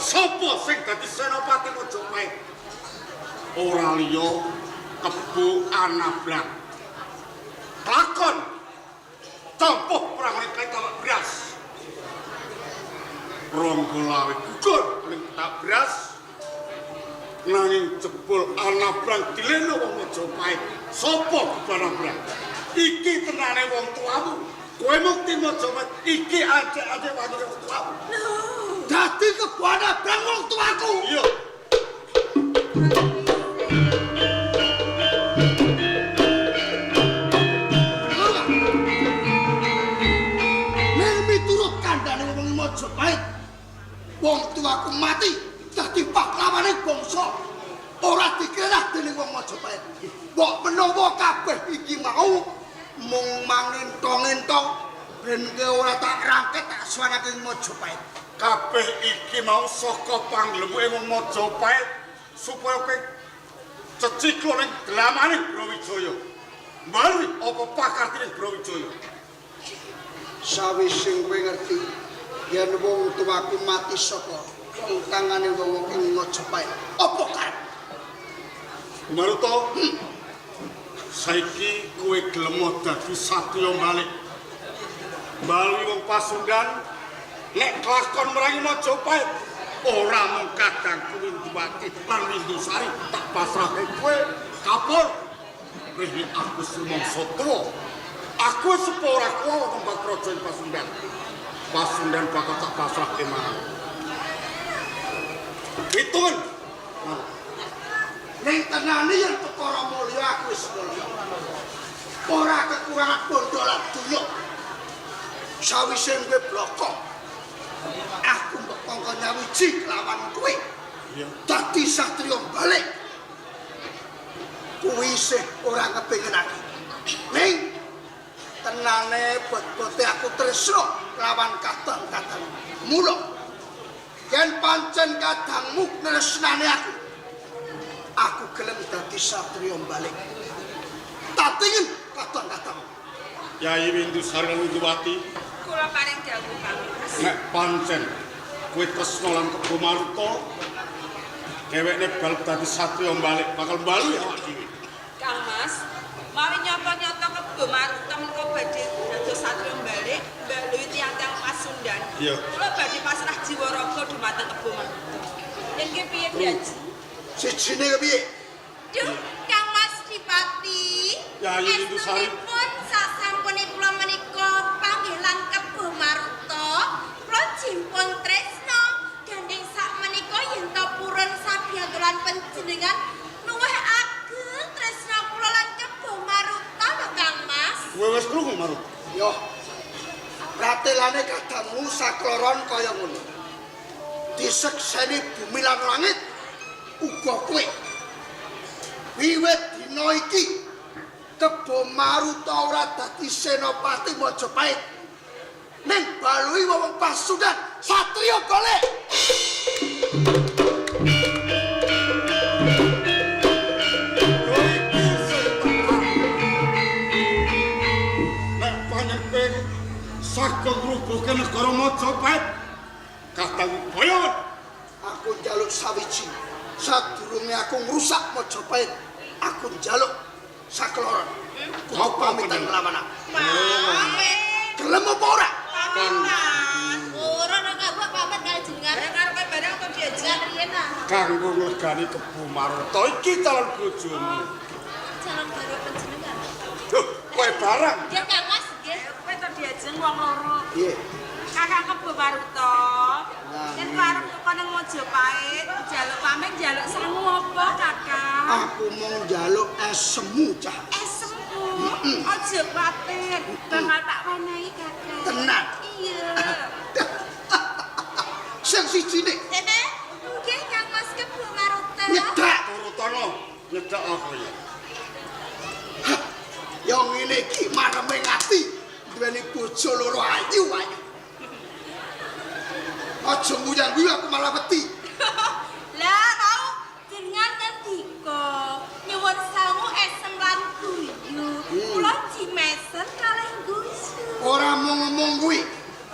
Sapa sing dadi senopati Majapahit? Ora liya Kebo Anablang. Lakon campuh prangane ketok beras. Ronggolawe gugur ning tak beras. Nanging jebul Anablang dileno wong Majapahit. Sapa Kebo Anablang? Iki tenane wong tuamu. Kowe mukti Majapahit iki adik-adik wani wong tuamu. Dadi Kebo Anablang wong tuaku. Iya. Majapahit wong tuaku mati dadi pahlawane bangsa ora dikerah dening wong Majapahit. Mbok menawa kabeh iki mau mung mangentong-entong ben ora tak rangket tak suwanake Majapahit. Kabeh iki mau saka panglemuke wong Majapahit supaya kowe ceciklo ning glamane Brawijaya. Mbali apa pakartine Brawijaya? Sawise kowe ngerti yen wong tuaku mati saka tangane wong ing Majapahit. Apa karep? Maruta, saiki kowe gelem dadi satriya balik. Bali wong Pasundan nek kelakon merangi Majapahit ora mung Kadang Wiwati lan Windusari tak pasrahke kowe kapur. Kowe aku sumangsa tuwa. Aku sepora kuwi tempat raja ing Pasundan. Pasundan bakal tak pasrahke marang. Hitun. Ning tenane yen perkara mulya aku wis mulya. Ora kekurangan bondo lan dunya. Sawise kowe blokok. Aku mbok kongkon nyawiji lawan kowe. Dadi satriya balik. Kuwi isih ora kepengenake. Ning tenane bot-bote aku tresno lawan Kadang. Mula yen pancen Kadangmu tresnane aku gelem dadi satriya balik. Tak pengin Kadang. Yai Windusari lan Wituwati, Kula paring dawuh Kang Mas. nek pancen kowe tresno lan Kebo Maruta, dhewekne bal dadi satriya balik bakal mbalu awak dhewe. Kang Mas, mari nyapa-nyata Kebo Maruta menika badhe dados satriya balik, mbaluhi tiyang-tiyang Pasundan. Iya. Kula badhe pasrah jiwa raga dhumateng Kebo Maruta. Yen ki piye Biaji? Sijine kepiye? Duh, Kang Mas Dipati. Yai Windusari. Estunipun sasampune kula menika panggilan Kebo Maruta, kula jimpun tresna gandeng sak menika yen to purun sabiyantulan panjenengan luwih ageng tresna kula lan Kebo Maruta lho Kang Mas. Kowe wis krungu Maruta? Yo. Pratelane Kadangmu sakloron kaya ngono. Disekseni bumi lan langit uga kowe. Wiwit dina iki Kebo Maruta ora dadi senopati Majapahit. Ning baluhi wong Pasundan satriya balik. Nek panjenengan saged ngrubuhke negara Majapahit, Kadang boyo. Aku njaluk sawiji sadurunge aku ngrusak Majapahit. aku njaluk sakloron. Kudu pamitan nglawan aku. Pamit. Gelem apa ora? Ora nek mbok pamit karo jenengan. Karepe bareng to diajak riyen ah. Kanggo nglegani Kebu Maruta iki calon bojomu. Jalan baru panjenengan. Duh, kowe barang. Nggih Kang Mas, nggih. Kowe to diajeng wong loro. Piye? Kakang Kebu Maruta. Yen warung teko ning Mojopahit, njaluk pamit njaluk semu apa, Kakang? Aku mau njaluk es semu cah. Semu. Aja kuwatir. Bakal tak wenehi, Kakang. Tenan. Iya. Sing sijine Nggih Kang Mas Kebu Maruta. nyedak. Turutono, nyedak apa ya? Yo ngene iki mareme ngati duweni bojo loro ayu-ayu. Aja nguyang-nguyang aku malah wedi. Lah tau jenengan ngendika nyuwun sangu esem lan guyu. Kula jimesen kalih gusu. Ora mau ngomong kuwi.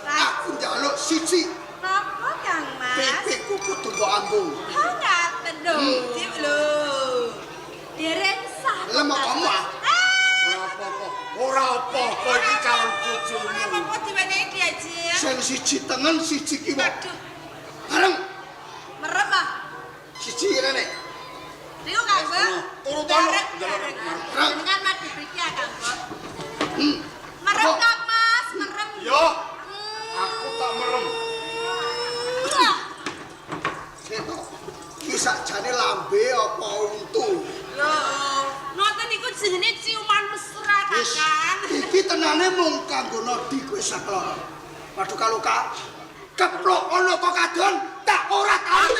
Aku njaluk siji. Napa Kang Mas? Pipiku kudu mbok ambung. Ha ngaten lho. Dik lho. Dereng sah. Lemok kamu ah. Ora apa-apa iki calon bojomu. Apa diwenehi diajeng? Sing siji tengen, siji kiwa. Waduh, Bareng merem ah. siji rene. Riyo Kang Mbak. Turutono, Bareng. Bareng. Jenengan mati mriki ya Kang Mbak. Hmm. Merem Kok? Kang Mas, merem. Yo, aku tak merem. Wah. Seto. Ki sakjane lambe apa untu? Loh, ngoten niku jenenge ciuman mesra, Wis, Kakang. iki tenane mung kanggo nodi kowe sakloron. Paduka luka. Keplok ana kok kadon tak ora tau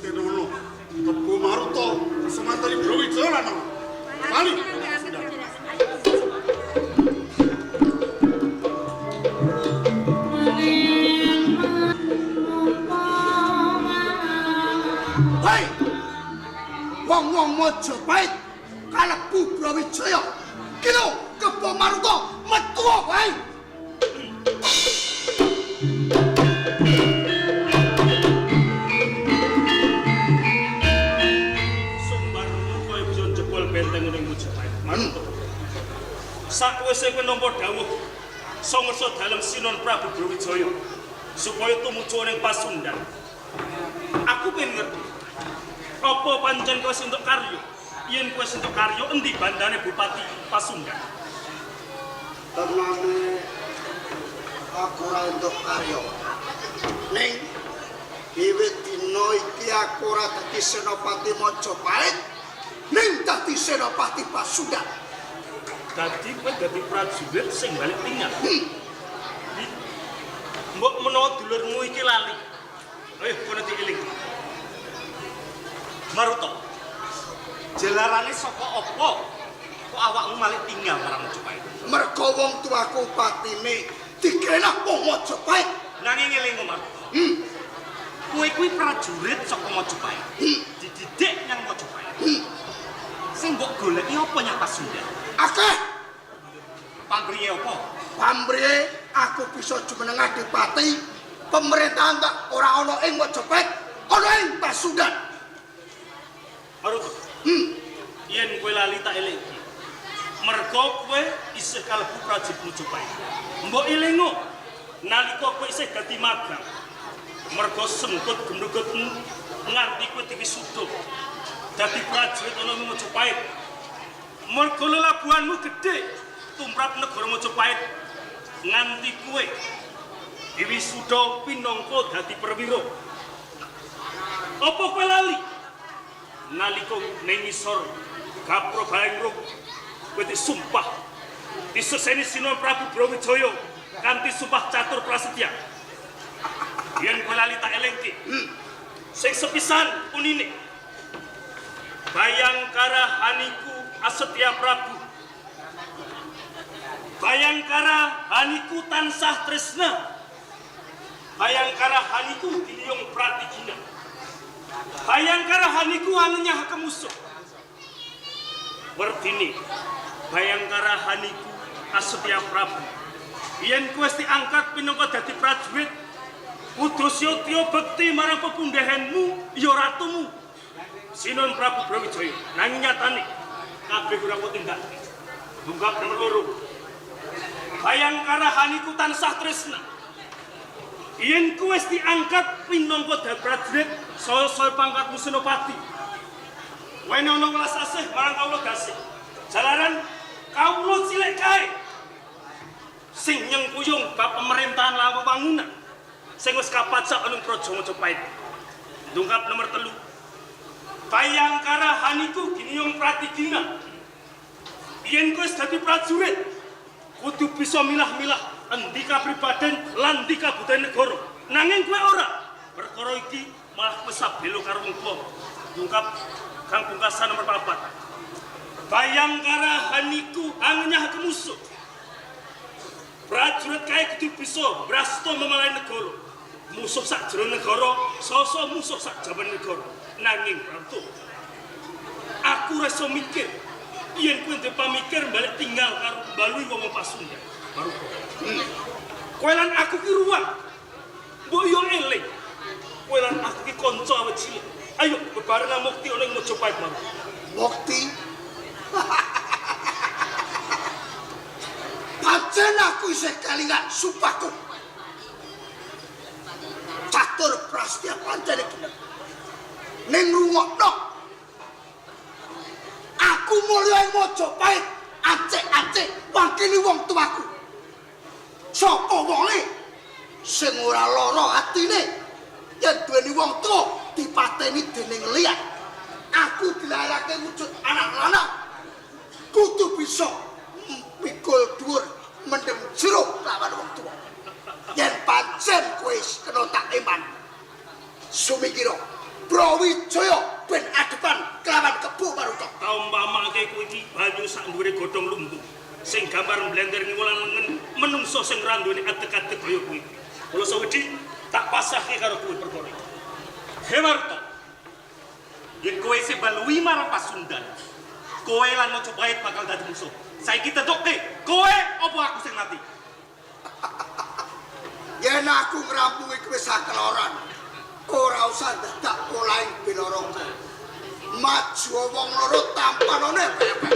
Terono, Kebu Maruta, semantani Brawijaya lan. Mali. Hei! Wong-wong Mojopahit kalebu Brawijaya. Kilo Kebu Maruta metu wae. Sumbarmu kowe bisa jebol benteng ning Mojopahit. Maruta. Sakwise kowe nampa dawuh sangsa dalem Sinon Prabu Brawijaya supaya tumuju ning Pasundan. Aku pengen ngerti. Apa pancen kowe entuk karya? Yen kowe entuk karya endi bandane Bupati Pasundan? Tenane aku ora entuk karya. Ning wiwit dina iki aku ora dadi senopati Mojopahit, ning dadi senopati Pasundan. Dadi kowe dadi prajurit sing balik tinggal. Mbok menawa dulurmu iki lali. Kowe dieling. Maruta. Jelarane saka apa? Kok awakmu malih tinggal marang Mojopahit? Mergo wong tuaku patine dikenah wong Mojopahit. Nanging eling Maruta. Kowe kuwi prajurit saka Mojopahit. Dididik nyang Mojopahit. Sing mbok goleki apa nyang Pasundan? Akeh Pamriye apa? pamrih aku bisa jumeneng adipati pemerintahan tak ora ana ing Mojopahit, ana ing Pasundan. Maruta. Yen kowe lali tak eling iki. Mergo kowe isih kalebu prajurit Mojopahit. Mbok elingo nalika kowe isih dadi magang. Mergo sengkut gemrugutmu nganti kowe diwisuda dadi prajurit ana ing Mojopahit. Mergo lelabuhanmu gedhe tumrap negara Mojopahit nganti kowe diwisuda pinangka dadi perwira. Apa kowe lali? Nalika ning ngisor Gapro Balengrung kowe disumpah diseseni Sinon Prabu Brawijaya kanthi sumpah catur prasetya. Yen kowe lali tak elingke. Sing sepisan unine Bayangkara Haniku Asetya Prabu. Bayangkara Haniku tansah tresna. Bayangkara Haniku diliyong pratigina. Bayangkara Haniku anyah kemusuh. Wertini Bayangkara Haniku Asetya Prabu yen kowe wis diangkat minangka dadi prajurit, kudu syatya bekti marang pepundhenmu ya ratumu. Sinon Prabu Brawijaya, nanging nyatane kabeh ora kok tindak. Dungkap nomor 2. Bayangkara haniku tansah tresna. Yen kowe wis diangkat minangka dadi prajurit, saya pangkatmu senopati. Wene ana welas asih marang kawula gasih. Jalaran kawula cilik kae sing nyengkuyung bab pemerintahan lan pembangunan sing wis kapacak ana Praja Majapahit. Dungkap nomor 3. Bayangkara haniku giniyong pratigina. Yen kowe wis dadi prajurit, kudu bisa milah-milah endi kapribaden lan endi kabudayan negara. Nanging kowe ora. Perkara iki malah kowe sabelo karo wong tuwa. Dungkap kang pungkasan nomor 4. Bayangkara haniku angnyah kemusuh. Prajurit kae kudu bisa brasta memalai negara. Musuh sak jero negara, sasa musuh sak jaman negara. Nanging Prabu, aku rasa mikir yen kowe ndek pamikir balik tinggal karo balui wong Pasundan. Baru kowe lan aku ki ruwah. Mbok yo eling. Kowe lan aku ki kanca awet cilik. Ayo bebarengan mukti ana ing Majapahit mau. Mukti. Pancen aku isih kelingan sumpahku. Catur prastya pancen iki. Ning rungokno. Aku mulya ing Majapahit, acik-acik wakili wong tuaku. Sapa wonge sing ora lara atine yen duweni wong tuwa dipateni dening liyan. Aku dilayake wujud anak lanang. Kudu bisa mikul dhuwur mendem jero lawan wong tuwa. Yen pancen kowe kena tak iman. Sumikira Brawijaya ben adepan kelawan Kebo Maruta. Kaumpamake kowe iki banyu sak dhuwure godhong lumbu. Sing gambar blender ngiwalan menungso sing ora duweni adeg-adeg kaya kowe. Kula sawedi tak pasahke karo kowe perkara iki. He Maruta, Yen kowe isih balui marang Pasundan, kowe lan Majapahit bakal dadi musuh. Saiki tetukke, kowe apa aku sing mati? Yen aku ngrampungi kowe sakeloran, ora usah dadak olaing binaraka. Maju wong loro tampanane pepek.